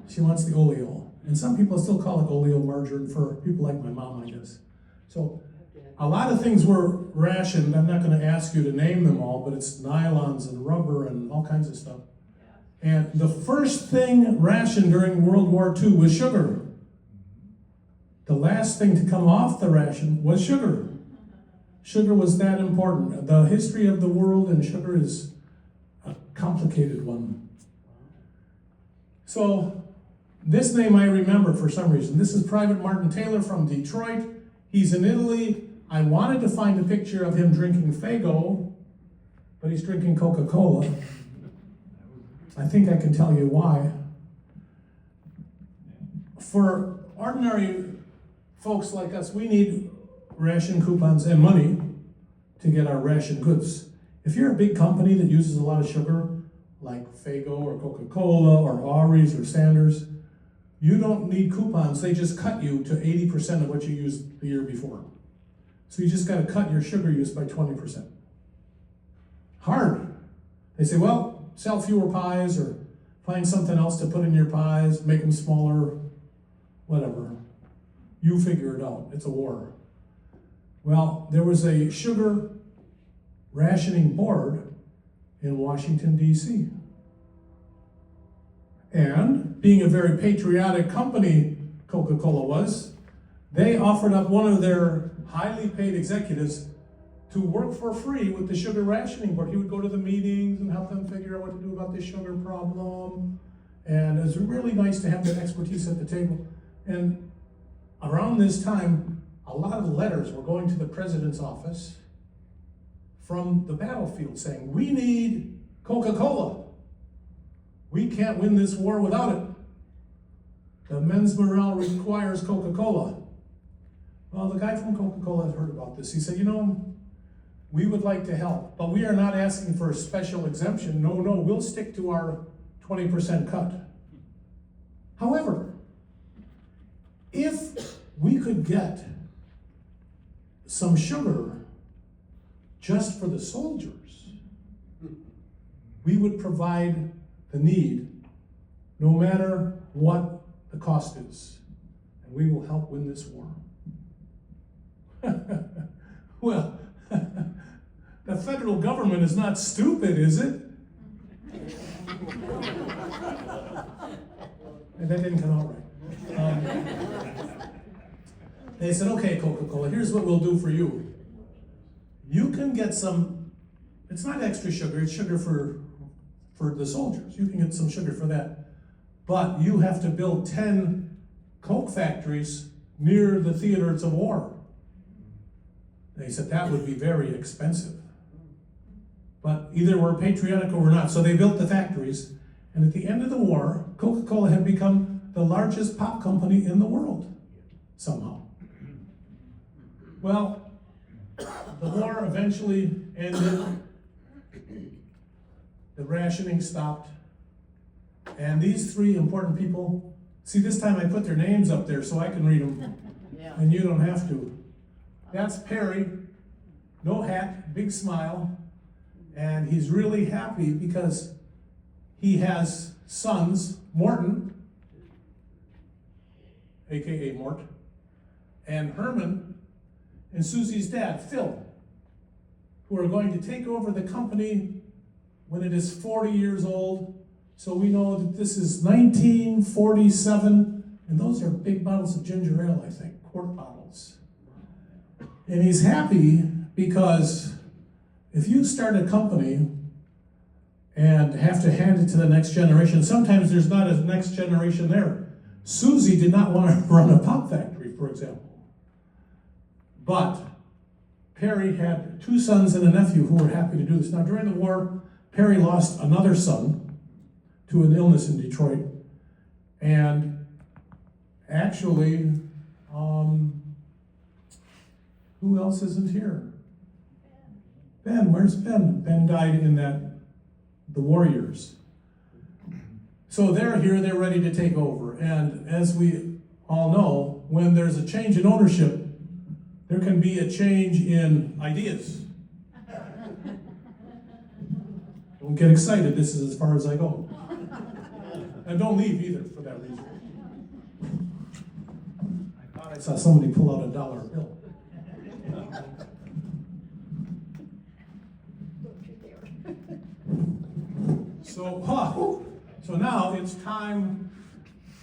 She wants the oleo. And some people still call it oleo margarine for people like my mom, I guess. So a lot of things were rationed. I'm not going to ask you to name them all, but it's nylons and rubber and all kinds of stuff. And the first thing rationed during World War II was sugar. The last thing to come off the ration was sugar. Sugar was that important. The history of the world and sugar is a complicated one. So, this name I remember for some reason. This is Private Martin Taylor from Detroit. He's in Italy. I wanted to find a picture of him drinking Faygo, but he's drinking Coca-Cola. I think I can tell you why. For ordinary folks like us, we need ration coupons and money to get our ration goods. If you're a big company that uses a lot of sugar, like Faygo or Coca-Cola or Aubrey's or Sanders, you don't need coupons. They just cut you to 80% of what you used the year before. So you just got to cut your sugar use by 20%. Hard. They say, well, sell fewer pies or find something else to put in your pies, make them smaller, whatever. You figure it out. It's a war. Well, there was a sugar rationing board in Washington, D.C. And being a very patriotic company, Coca-Cola was, they offered up one of their highly paid executives to work for free with the sugar rationing board. He would go to the meetings and help them figure out what to do about the sugar problem. And it was really nice to have that expertise at the table. And around this time, a lot of letters were going to the president's office from the battlefield saying, we need Coca-Cola. We can't win this war without it. The men's morale requires Coca-Cola. Well, the guy from Coca-Cola had heard about this. He said, we would like to help, but we are not asking for a special exemption. No, we'll stick to our 20% cut. However, if we could get some sugar just for the soldiers, we would provide the need no matter what the cost is, and we will help win this war. Well, the federal government is not stupid, is it? And that didn't come out right. They said, okay, Coca-Cola, here's what we'll do for you. You can get some, it's not extra sugar, it's sugar for the soldiers. You can get some sugar for that. But you have to build 10 Coke factories near the theaters of war. They said that would be very expensive. But either we're patriotic or we're not. So they built the factories. And at the end of the war, Coca-Cola had become the largest pop company in the world, somehow. Well, the war eventually ended. The rationing stopped. And these three important people, see, this time I put their names up there so I can read them. Yeah. And you don't have to. That's Perry, no hat, big smile, and he's really happy because he has sons, Morton, aka Mort, and Herman, and Susie's dad, Phil, who are going to take over the company when it is 40 years old. So we know that this is 1947, and those are big bottles of ginger ale, I think, quart bottles. And he's happy because if you start a company and have to hand it to the next generation, sometimes there's not a next generation there. Susie did not want to run a pop factory, for example. But Perry had 2 sons and a nephew who were happy to do this. Now, during the war, Perry lost another son to an illness in Detroit. And actually, who else isn't here? Ben, where's Ben? Ben died in the war years. So they're here, they're ready to take over. And as we all know, when there's a change in ownership, there can be a change in ideas. Don't get excited, this is as far as I go. And don't leave either for that reason. I thought I saw somebody pull out a dollar bill. So now it's time.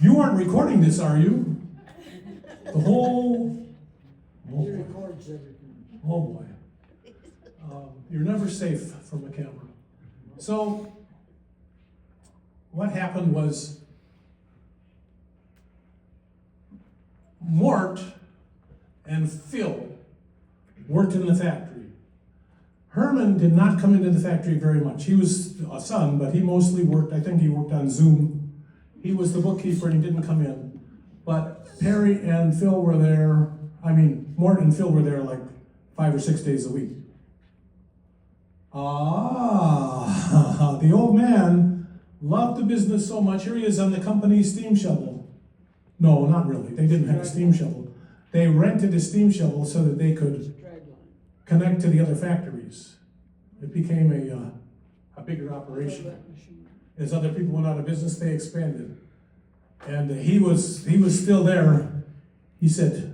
You aren't recording this, are you? The whole. He records everything. Oh boy. You're never safe from a camera. So what happened was Mort and Phil worked in the factory. Herman did not come into the factory very much. He was a son, but he mostly worked, I think he worked on Zoom. He was the bookkeeper and he didn't come in. But Perry and Phil were there, Mort and Phil were there like 5 or 6 days a week. The old man loved the business so much. Here he is on the company steam shovel. No, not really. They didn't have a steam shovel. They rented a steam shovel so that they could connect to the other factories. It became a bigger operation. As other people went out of business, they expanded. And he was still there. He said,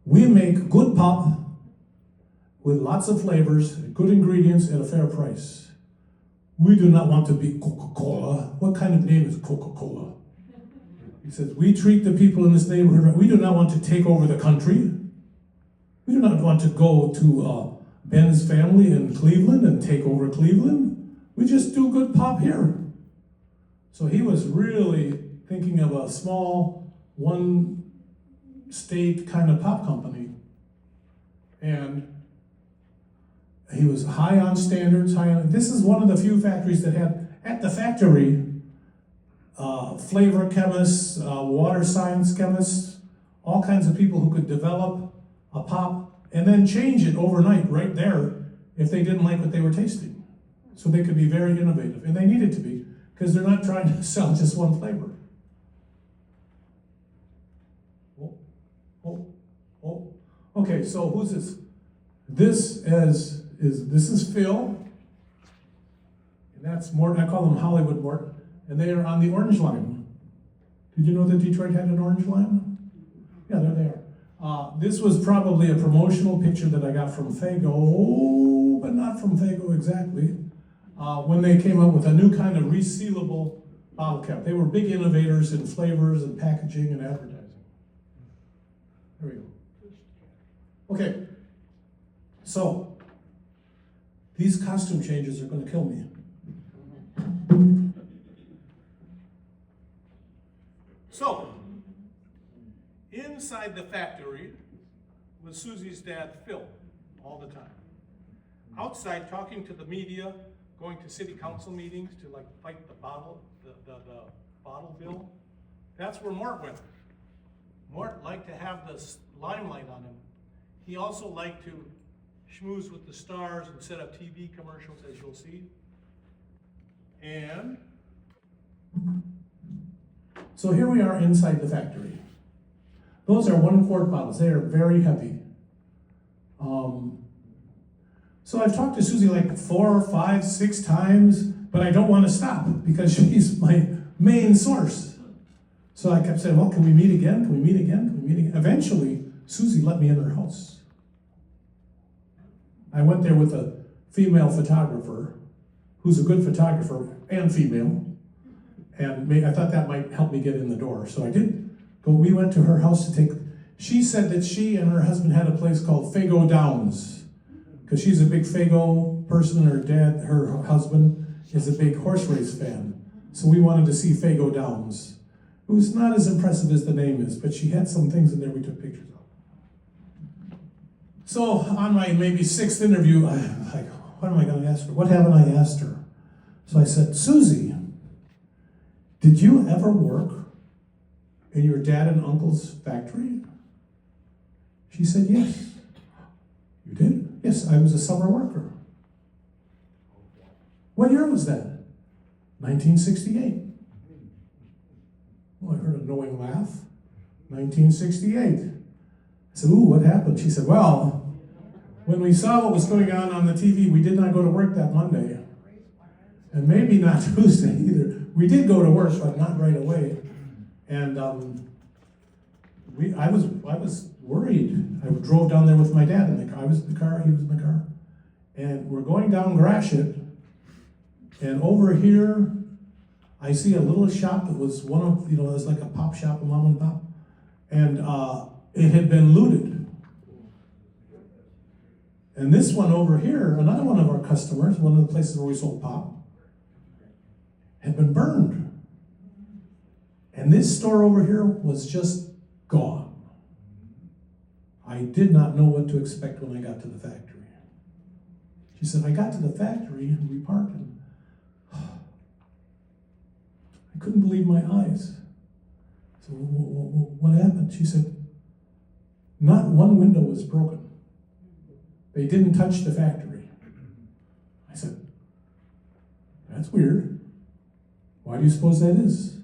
"We make good pop with lots of flavors, good ingredients at a fair price. We do not want to be Coca-Cola. What kind of name is Coca-Cola?" He says, "We treat the people in this neighborhood right. We do not want to take over the country. We do not want to go to Ben's family in Cleveland and take over Cleveland. We just do good pop here. So he was really thinking of a small, one state kind of pop company. And he was high on standards, this is one of the few factories that had, at the factory, flavor chemists, water science chemists, all kinds of people who could develop a pop and then change it overnight right there if they didn't like what they were tasting. So they could be very innovative, and they needed to be, because they're not trying to sell just one flavor. Okay, so who's this? This is Phil, and that's Mort. I call them Hollywood Mort, and they are on the orange line. Did you know that Detroit had an orange line? Yeah, there they are. This was probably a promotional picture that I got from Faygo, but not from Faygo exactly. When they came up with a new kind of resealable bottle cap. They were big innovators in flavors and packaging and advertising. There we go. Okay, so these costume changes are going to kill me. So, inside the factory was Susie's dad, Phil, all the time. Outside, talking to the media, going to city council meetings to like fight the bottle bill. That's where Mort went. Mort liked to have the limelight on him. He also liked to schmooze with the stars and set up TV commercials, as you'll see. And so here we are inside the factory. Those are 1-quart bottles. They are very heavy. So I've talked to Susie like 4, 5, 6 times, but I don't want to stop because she's my main source. So I kept saying, well, can we meet again? Can we meet again? Can we meet again? Eventually, Susie let me in her house. I went there with a female photographer who's a good photographer and female. And I thought that might help me get in the door. So I did. But we went to her house to take, she said that she and her husband had a place called Faygo Downs. Because she's a big Faygo person, her husband is a big horse race fan. So we wanted to see Faygo Downs. It was not as impressive as the name is, but she had some things in there we took pictures of. So on my maybe 6th interview, I'm like, what am I going to ask her? What haven't I asked her? So I said, Susie, did you ever work in your dad and uncle's factory? She said, yes. You did? Yes, I was a summer worker. What year was that? 1968. Well, I heard a knowing laugh. 1968. I said, ooh, what happened? She said, well, when we saw what was going on the TV, we did not go to work that Monday. And maybe not Tuesday either. We did go to work, but not right away. And I was worried. I drove down there with my dad in the car. I was in the car, he was in the car. And we're going down Gratiot. And over here, I see a little shop that was one of, it was like a pop shop, a mom and pop. And it had been looted. And this one over here, another one of our customers, one of the places where we sold pop, had been burned. And this store over here was just gone. I did not know what to expect when I got to the factory. She said, I got to the factory and we parked and I couldn't believe my eyes. So what happened? She said, not one window was broken. They didn't touch the factory. I said, that's weird. Why do you suppose that is?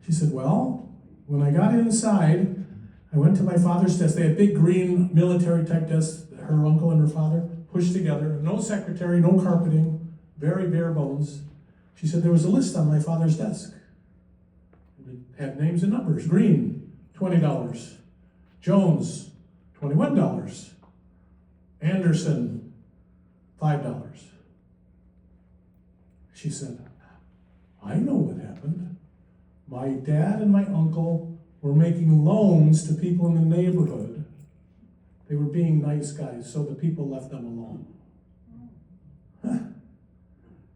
She said, well, when I got inside, I went to my father's desk. They had big green military type desks, her uncle and her father, pushed together. No secretary, no carpeting, very bare bones. She said there was a list on my father's desk. It had names and numbers. Green, $20. Jones, $21. Anderson, $5. She said, I know what happened. My dad and my uncle were making loans to people in the neighborhood. They were being nice guys, so the people left them alone. Huh.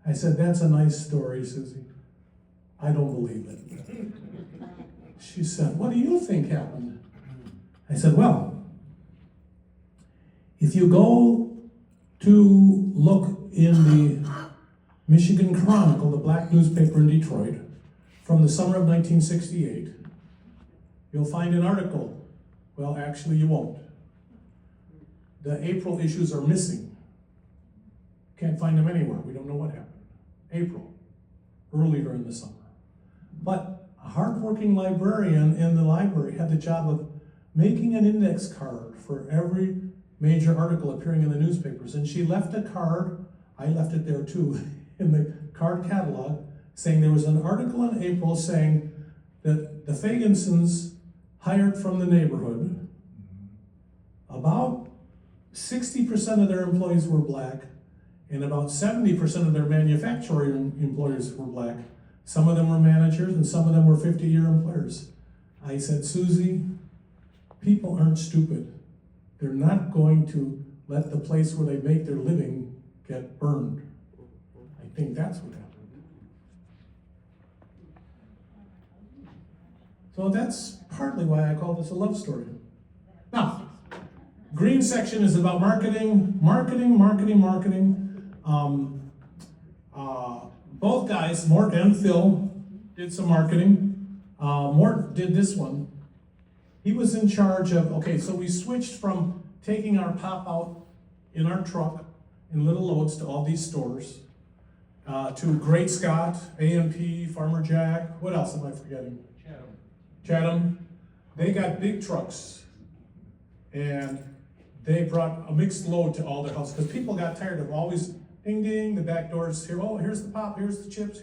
I said, that's a nice story, Susie. I don't believe it. She said, what do you think happened? I said, well, if you go to look in the Michigan Chronicle, the black newspaper in Detroit, from the summer of 1968, you'll find an article. Well, actually, you won't. The April issues are missing. Can't find them anywhere. We don't know what happened. April, earlier in the summer. But a hardworking librarian in the library had the job of making an index card for every major article appearing in the newspapers. And she left a card, I left it there too, in the card catalog, saying there was an article in April saying that the Fayginsons hired from the neighborhood. About 60% of their employees were black, and about 70% of their manufacturing employees were black. Some of them were managers, and some of them were 50-year employers. I said, Susie, people aren't stupid. They're not going to let the place where they make their living get burned. I think that's what happened. So that's partly why I call this a love story. Now, green section is about marketing. Both guys, Mort and Phil, did some marketing. Mort did this one. He was in charge of, okay, so we switched from taking our pop out in our truck in little loads to all these stores, to Great Scott, A&P, Farmer Jack, what else am I forgetting? Chatham. They got big trucks, and they brought a mixed load to all their houses, because people got tired of always ding ding, the back doors here, oh, here's the pop, here's the chips,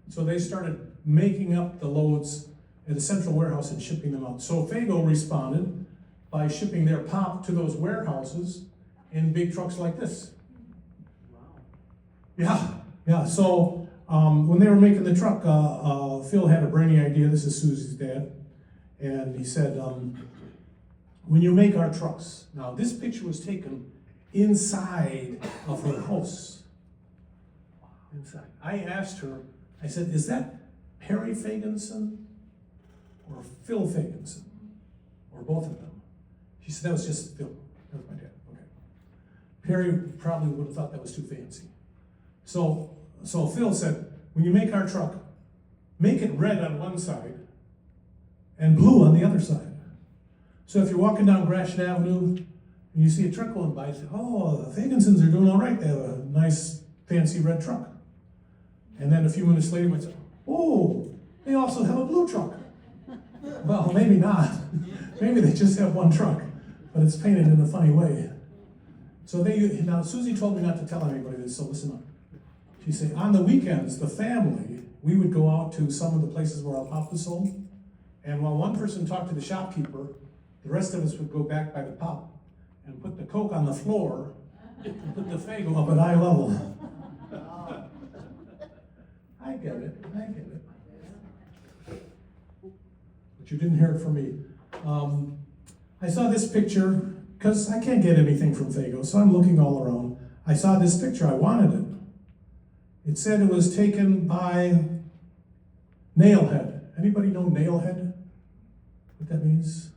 so they started making up the loads at a central warehouse and shipping them out. So Faygo responded by shipping their pop to those warehouses in big trucks like this. Wow. Yeah, so when they were making the truck, Phil had a brainy idea. This is Susie's dad, and he said, when you make our trucks, now this picture was taken inside of her house. Inside. I asked her, I said, is that Perry Fayginson or Phil Fayginson? Or both of them? She said, that was just Phil. That was my dad. Okay. Perry probably would have thought that was too fancy. So Phil said, when you make our truck, make it red on one side and blue on the other side. So if you're walking down Gratiot Avenue and you see a truck going by, you say, oh, the Fayginsons are doing all right. They have a nice, fancy red truck. And then a few minutes later, you might say, oh, they also have a blue truck. Well, maybe not. Maybe they just have one truck, but it's painted in a funny way. So now Susie told me not to tell anybody this, so listen up. She said, on the weekends, the family, we would go out to some of the places where our pop was sold, and while one person talked to the shopkeeper, the rest of us would go back by the pop and put the Coke on the floor and put the Faygo up at eye level. I get it. But you didn't hear it from me. I saw this picture, because I can't get anything from Faygo, so I'm looking all around. I saw this picture, I wanted it. It said it was taken by Nailhead. Anybody know Nailhead? What that means?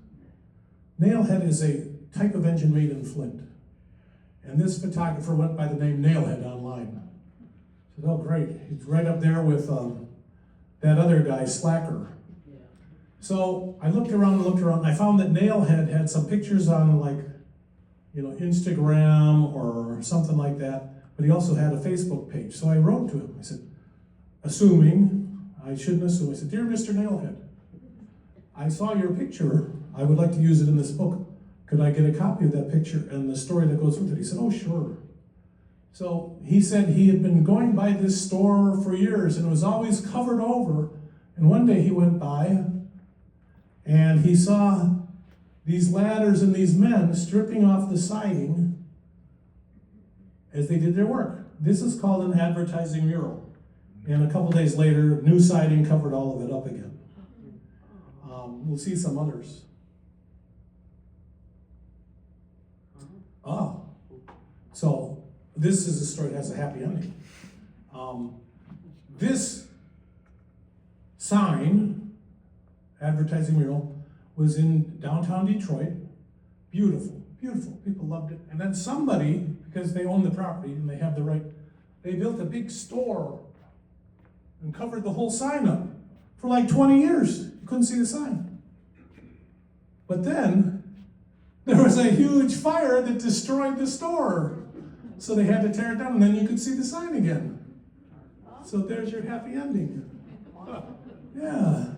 Nailhead is a type of engine made in Flint. And this photographer went by the name Nailhead online. I said, oh great, he's right up there with that other guy, Slacker. Yeah. So I looked around, and I found that Nailhead had some pictures on Instagram or something like that, but he also had a Facebook page. So I wrote to him, I said, I shouldn't assume, I said, dear Mr. Nailhead, I saw your picture, I would like to use it in this book. Could I get a copy of that picture and the story that goes with it? He said, oh, sure. So he said he had been going by this store for years and it was always covered over. And one day he went by and he saw these ladders and these men stripping off the siding as they did their work. This is called an advertising mural. And a couple days later, new siding covered all of it up again. We'll see some others. So this is a story that has a happy ending. This sign, advertising mural, was in downtown Detroit. Beautiful, beautiful. People loved it. And then somebody, because they own the property and they have the right, they built a big store and covered the whole sign up for like 20 years. You couldn't see the sign. But then there was a huge fire that destroyed the store. So they had to tear it down, and then you could see the sign again. So there's your happy ending. Yeah.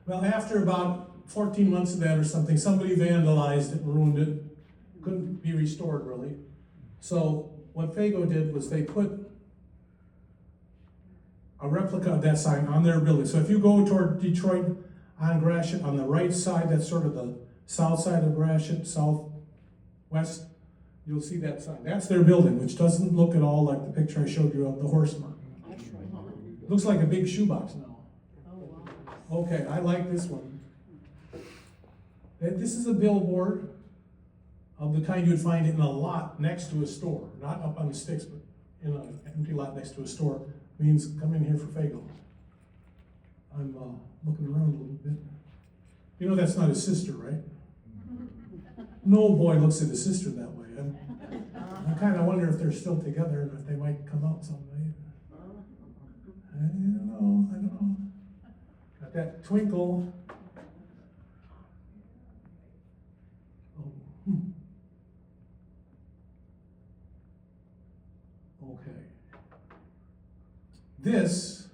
Well, after about 14 months of that or something, somebody vandalized it and ruined it. Couldn't be restored, really. So what Faygo did was they put a replica of that sign on their building. So if you go toward Detroit on Gratiot, on the right side, that's sort of the south side of Gratiot, southwest, you'll see that sign. That's their building, which doesn't look at all like the picture I showed you of the horse mark. Looks like a big shoebox now. Okay, I like this one. This is a billboard of the kind you'd find in a lot next to a store. Not up on the sticks, but in an empty lot next to a store. Means come in here for Faygo. I'm looking around a little bit. You know that's not his sister, right? No boy looks at his sister that way. I kind of wonder if they're still together and if they might come out someday. I don't know. Got that twinkle. Oh. Okay. This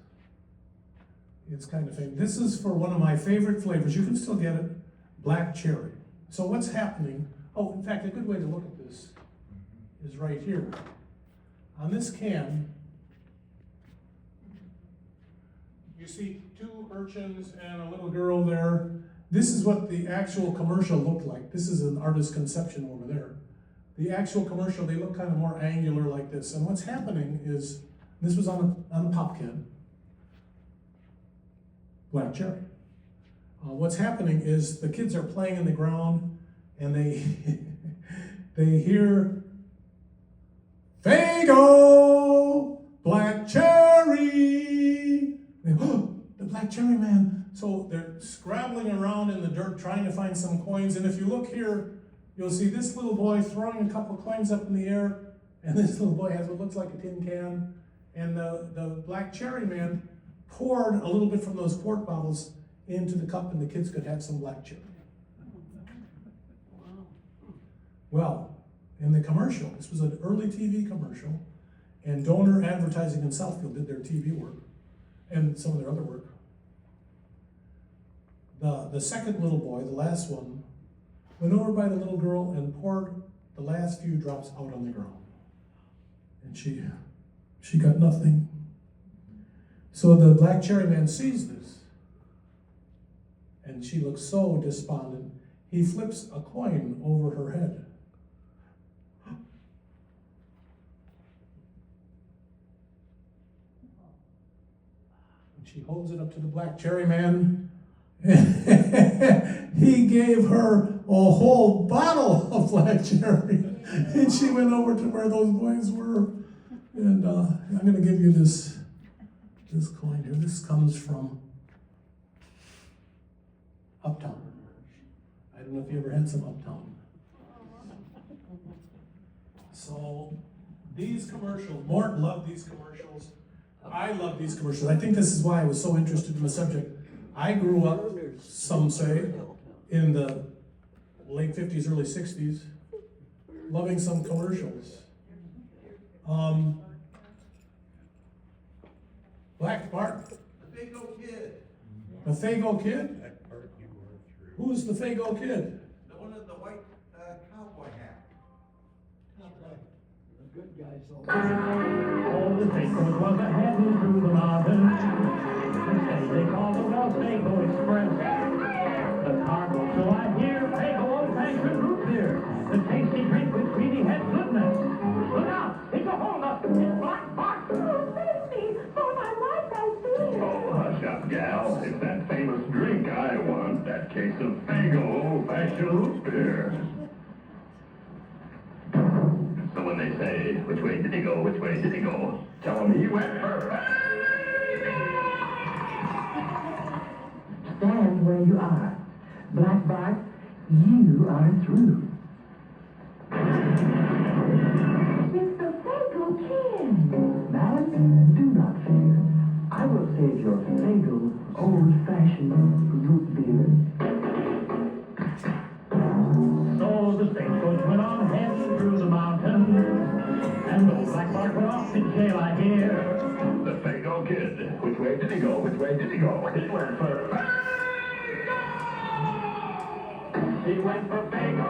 is kind of famous. This is for one of my favorite flavors. You can still get it, black cherry. So what's happening? Oh, in fact, a good way to look at this is right here. On this can, you see two urchins and a little girl there. This is what the actual commercial looked like. This is an artist's conception over there. The actual commercial, they look kind of more angular like this. And what's happening is, this was on a pop can, black cherry. What's happening is the kids are playing in the ground and they they hear Faygo, black cherry. Oh, the black cherry man. So they're scrabbling around in the dirt trying to find some coins. And if you look here, you'll see this little boy throwing a couple coins up in the air. And this little boy has what looks like a tin can. And the black cherry man poured a little bit from those quart bottles into the cup, and the kids could have some black cherry. Well, in the commercial, this was an early TV commercial, and Donor Advertising in Southfield did their TV work, and some of their other work. The second little boy, the last one, went over by the little girl and poured the last few drops out on the ground. And she got nothing. So the black cherry man sees this, and she looks so despondent. He flips a coin over her head. And she holds it up to the black cherry man. He gave her a whole bottle of black cherry. And she went over to where those boys were. And I'm going to give you this coin here. This comes from Uptown. I don't know if you ever had some Uptown. So these commercials, Mort loved these commercials. I love these commercials. I think this is why I was so interested in the subject. I grew up, some say, in the late 50s, early 60s, loving some commercials. Black Bart. The Faygo Kid. The Faygo Kid? Who's the Faygo Kid? The one with the white cowboy hat. The good guys all Oh, the Faygo was a heading through the mountains. They call the Wells Faygo Express. The cargo, so I hear, Faygo old-fashioned root beer. The tasty drink which really has goodness. Look out! It's a hold-up! It's Black Bart! Oh, Fifty! For my life, I see! Oh, hush up, gal. It's that famous drink I want. That case of Faygo old-fashioned root beer. So when they say, which way did he go, which way did he go? Tell him he went for Stand where you are. Black Bart, you are through. It's the Faygo Kid. Madam, do not fear. I will save your Faygo old-fashioned root beer. So the stagecoach went on heading through the mountains, and old Black Bart went off in jail, I hear. The Faygo Kid. Which way did he go? Which way did he go? He went for Faygo! He went for Faygo,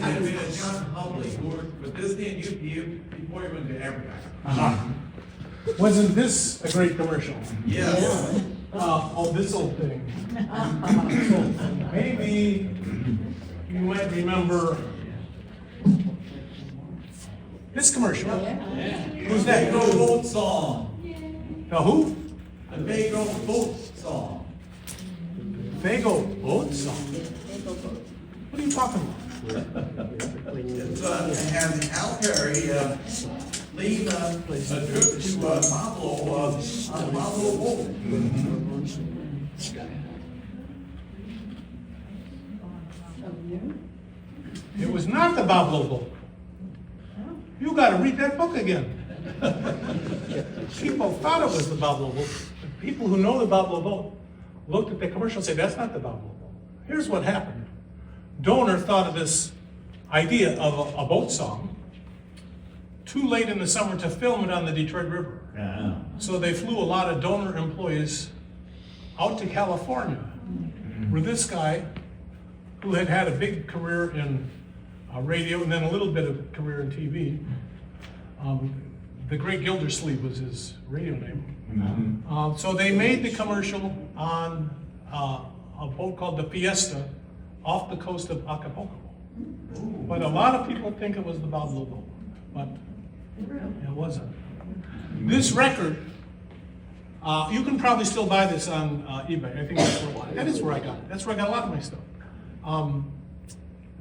I had been a John Hubley who worked for Disney and UPU before he went to advertising. Wasn't this a great commercial? Yes. Oh, this old thing. Maybe you might remember this commercial. Who's that? Faygo boat song. The who? The Faygo boat song. Faygo boat song. What are you talking about? It's having Al Perry lead a trip to Pablo on a Pablo boat. It was not the Pablo boat. You got to read that book again. People thought it was the Pablo boat. People who know the Pablo boat looked at the commercial and said, "That's not the Pablo boat." Here's what happened. Donor thought of this idea of a boat song too late in the summer to film it on the Detroit River. So they flew a lot of Donor employees out to California, where this guy, who had had a big career in radio and then a little bit of a career in TV, the Great Gildersleeve was his radio name. So they made the commercial on a boat called the Fiesta off the coast of Acapulco. But a lot of people think it was the Pablo boat, but it wasn't. This record, you can probably still buy this on eBay. I think that is where I got it. That's where I got a lot of my stuff.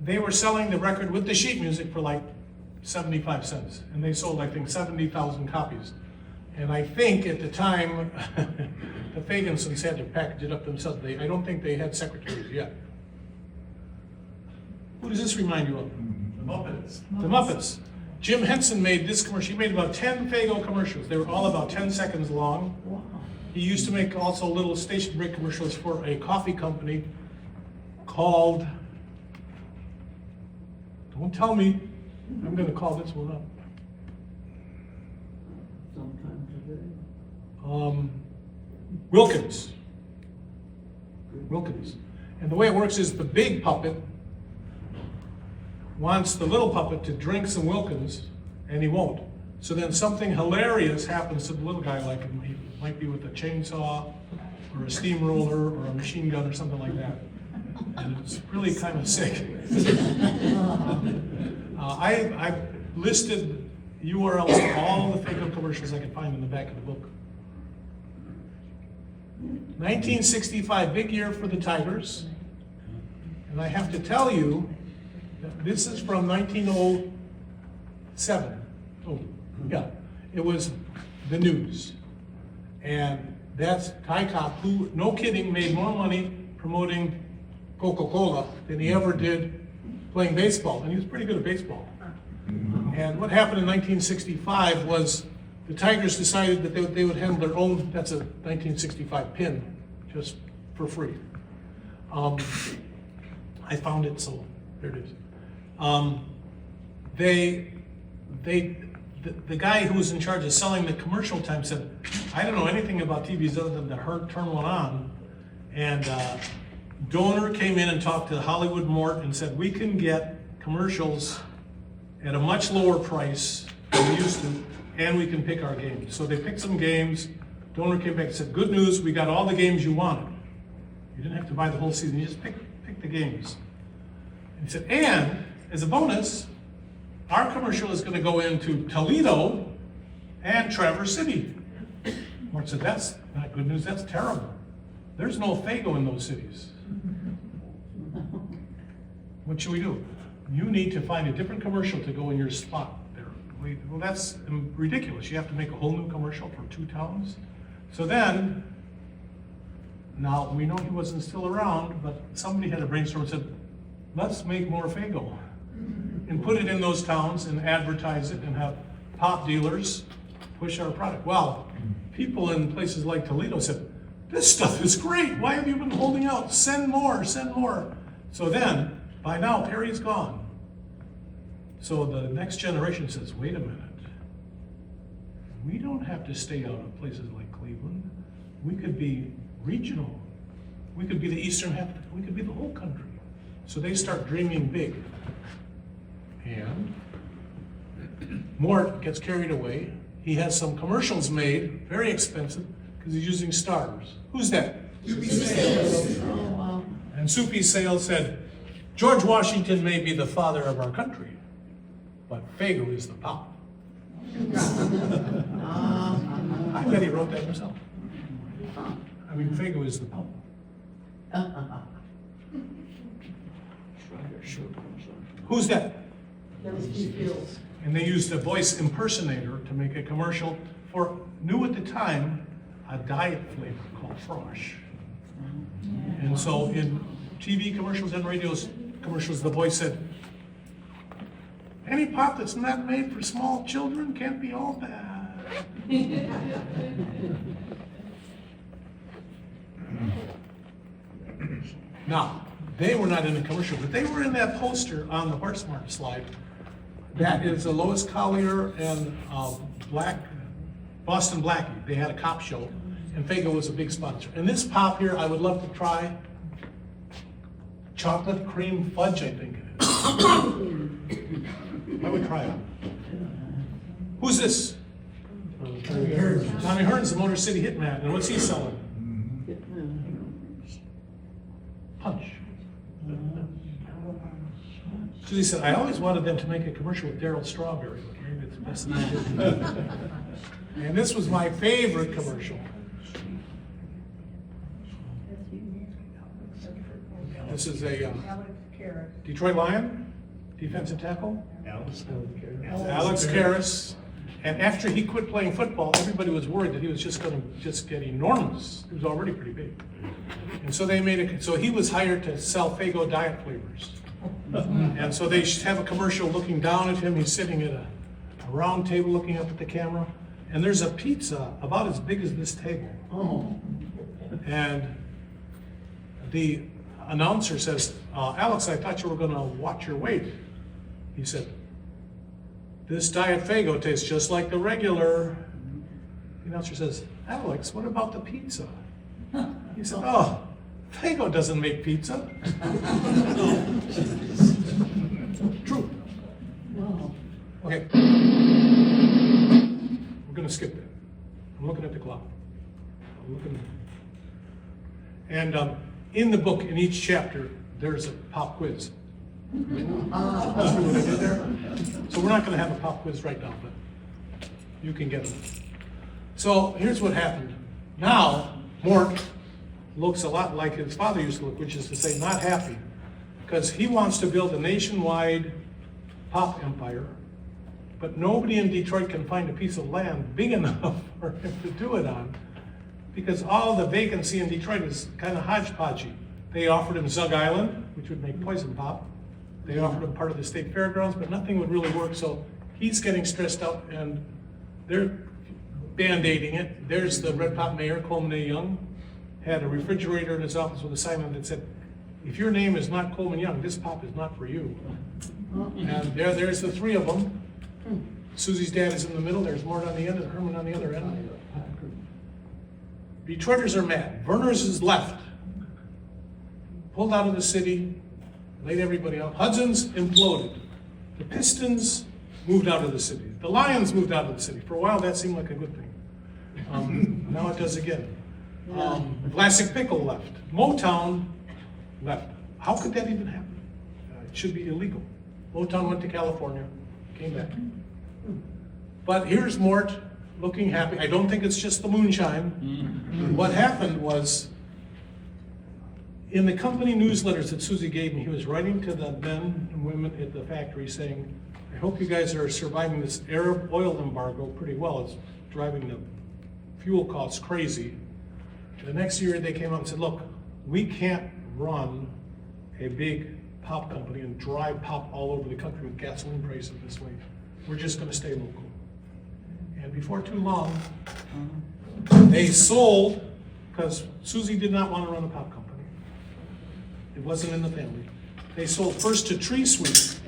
They were selling the record with the sheet music for like 75 cents, and they sold, I think, 70,000 copies. And I think at the time, the Fagensons had to package it up themselves. I don't think they had secretaries yet. Who does this remind you of? The Muppets. The Muppets. Jim Henson made this commercial. He made about 10 Faygo commercials. They were all about 10 seconds long. He used to make also little station break commercials for a coffee company called, don't tell me, I'm gonna call this one up. Wilkins. Wilkins. And the way it works is the big puppet wants the little puppet to drink some Wilkins, and he won't. So then something hilarious happens to the little guy, like he might be with a chainsaw, or a steamroller, or a machine gun, or something like that. And it's really kind of sick. I listed URLs to all the Faygo commercials I could find in the back of the book. 1965, big year for the Tigers. And I have to tell you, this is from 1907. Oh, yeah. It was the news. And that's Ty Cobb, who, no kidding, made more money promoting Coca-Cola than he ever did playing baseball. And he was pretty good at baseball. And what happened in 1965 was the Tigers decided that they would handle their own, that's a 1965 pin, just for free. I found it, so there it is. The guy who was in charge of selling the commercial time said, "I don't know anything about TVs other than to turn one on." And Donor came in and talked to Hollywood Mort and said, "We can get commercials at a much lower price than we used to, and we can pick our games." So they picked some games. Donor came back and said, "Good news, we got all the games you wanted. You didn't have to buy the whole season, you just pick the games." And he said, "And as a bonus, our commercial is going to go into Toledo and Traverse City." Mort said, "That's not good news, that's terrible. There's no Faygo in those cities." What should we do? You need to find a different commercial to go in your spot there. Well, that's ridiculous. You have to make a whole new commercial for 2 towns. So then, now we know he wasn't still around, but somebody had a brainstorm and said, let's make more Faygo and put it in those towns and advertise it and have pop dealers push our product. Well, people in places like Toledo said, this stuff is great. Why have you been holding out? Send more, send more. So then, by now, Perry's gone. So the next generation says, wait a minute. We don't have to stay out of places like Cleveland. We could be regional. We could be the eastern half. We could be the whole country. So they start dreaming big. And Mort gets carried away. He has some commercials made, very expensive, because he's using stars. Who's that? Soupy Sales. Oh, wow. And Soupy Sales said, George Washington may be the father of our country, but Faygo is the pop. I bet he wrote that himself. I mean, Faygo is the pop. Who's that? And they used a voice impersonator to make a commercial for, new at the time, a diet flavor called Frosh. And so in TV commercials and radio commercials, the voice said, any pop that's not made for small children can't be all bad. Now, they were not in the commercial, but they were in that poster on the Horse Mart slide. That is a Lois Collier and Boston Blackie. They had a cop show, and Faygo was a big sponsor. And this pop here, I would love to try. Chocolate cream fudge, I think it is. I would try it. Who's this? Tommy Hearn's the Motor City Hitman, and what's he selling? Punch. So he said, I always wanted them to make a commercial with Darryl Strawberry, but maybe it's best not to. And this was my favorite commercial. This is a Detroit Lion, defensive tackle. Alex Karras. And after he quit playing football, everybody was worried that he was just going to get enormous. He was already pretty big. And so they made it, so he was hired to sell Faygo diet flavors. And so they have a commercial looking down at him. He's sitting at a round table looking up at the camera. And there's a pizza about as big as this table. And the announcer says, Alex, I thought you were going to watch your weight. He said, this diet Faygo tastes just like the regular. The announcer says, Alex, what about the pizza? He said, oh, Faygo doesn't make pizza. True. Okay. We're going to skip that. I'm looking at the clock. And in the book, in each chapter, there's a pop quiz. See what I did there? So we're not going to have a pop quiz right now, but you can get it. So here's what happened. Now, Mort looks a lot like his father used to look, which is to say not happy, because he wants to build a nationwide pop empire, but nobody in Detroit can find a piece of land big enough for him to do it on, because all the vacancy in Detroit is kind of hodgepodgey. They offered him Zug Island, which would make poison pop. They offered him part of the state fairgrounds, but nothing would really work, so he's getting stressed out, and they're band-aiding it. There's the Red Pop mayor, Coleman A. Young, had a refrigerator in his office with a sign on it that said, if your name is not Coleman Young, this pop is not for you. And there's the three of them. Susie's dad is in the middle, there's Mort on the end, and Herman on the other end. Detroiters are mad. Verner's is left. Pulled out of the city, laid everybody out. Hudson's imploded. The Pistons moved out of the city. The Lions moved out of the city. For a while, that seemed like a good thing. Now it does again. Vlasic Pickle left. Motown left. How could that even happen? It should be illegal. Motown went to California, came back. But here's Mort looking happy. I don't think it's just the moonshine. What happened was In the company newsletters that Susie gave me, he was writing to the men and women at the factory saying, I hope you guys are surviving this Arab oil embargo pretty well. It's driving the fuel costs crazy. The next year they came out and said, look, we can't run a big pop company and drive pop all over the country with gasoline prices this way. We're just gonna stay local. And before too long, they sold, because Susie did not want to run a pop company. It wasn't in the family. They sold first to Tree Sweet,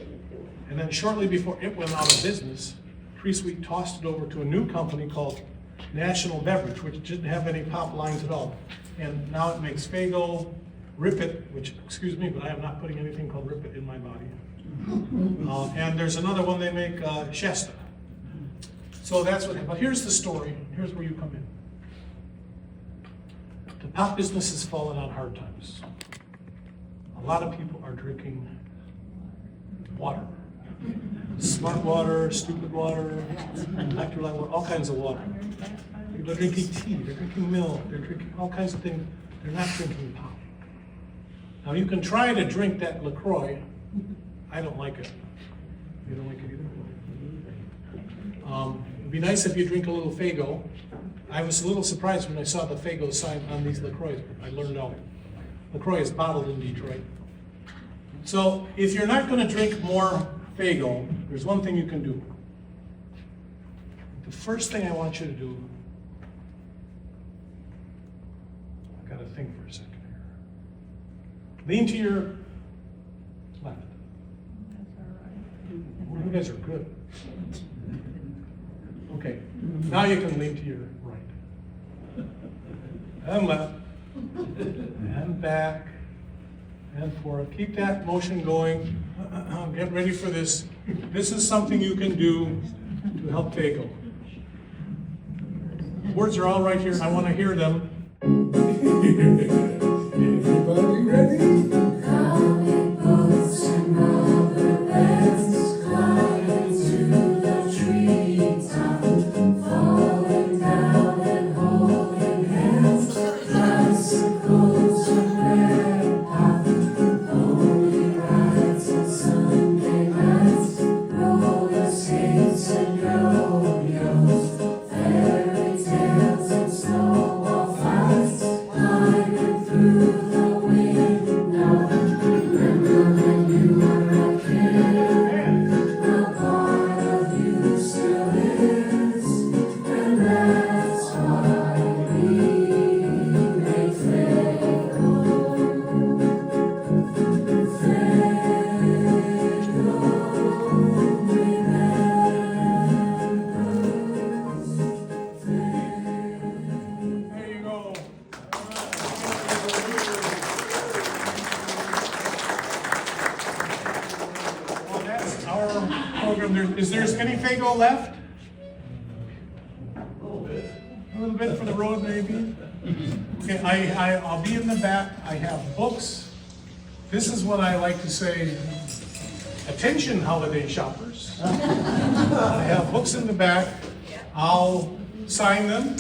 and then shortly before it went out of business, Tree Sweet tossed it over to a new company called National Beverage, which didn't have any pop lines at all. And now it makes Faygo, Rip It, which, excuse me, but I am not putting anything called Rip It in my body. And there's another one they make, Shasta. So that's what, but here's the story, here's where you come in. The pop business has fallen on hard times. A lot of people are drinking water. Smart water, stupid water, electrolyte water, all kinds of water. People are drinking tea, they're drinking milk, they're drinking all kinds of things. They're not drinking pop. Now you can try to drink that LaCroix. I don't like it. You don't like it either? It'd be nice if you drink a little Faygo. I was a little surprised when I saw the Faygo sign on these LaCroix. I learned out. LaCroix is bottled in Detroit. So if you're not going to drink more Faygo, there's one thing you can do. The first thing I want you to do, I've got to think for a second here. Lean to your left. Oh, you guys are good. Okay, now you can lean to your right. And left. And back. And forth. Keep that motion going. Get ready for this. This is something you can do to help Faygo. Words are all right here. I want to hear them. Everybody ready? Comic books and rubber bands, climbing to the treetop, falling down and holding hands, bicycles and red pop, only rides on Sunday nights, roller skates and yo-yos, fairy tales and snowball fights, climbing through the window. Remember when you were a kid? A part of you still is, and that's why we make Faygo. There you go. Well, that's our program. Is there any Faygo left? A little bit for the road, maybe? Okay, I'll be in the back. I have books. This is what I like to say, attention holiday shoppers. I have books in the back. I'll sign them.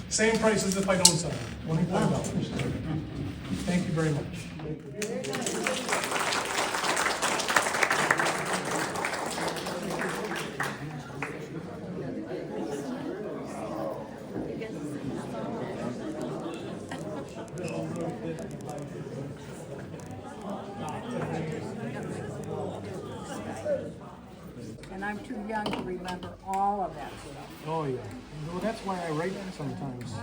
Same price as if I don't sign them, $25. Thank you very much. And I'm too young to remember all of that stuff. Oh, yeah. Well, that's why I write sometimes.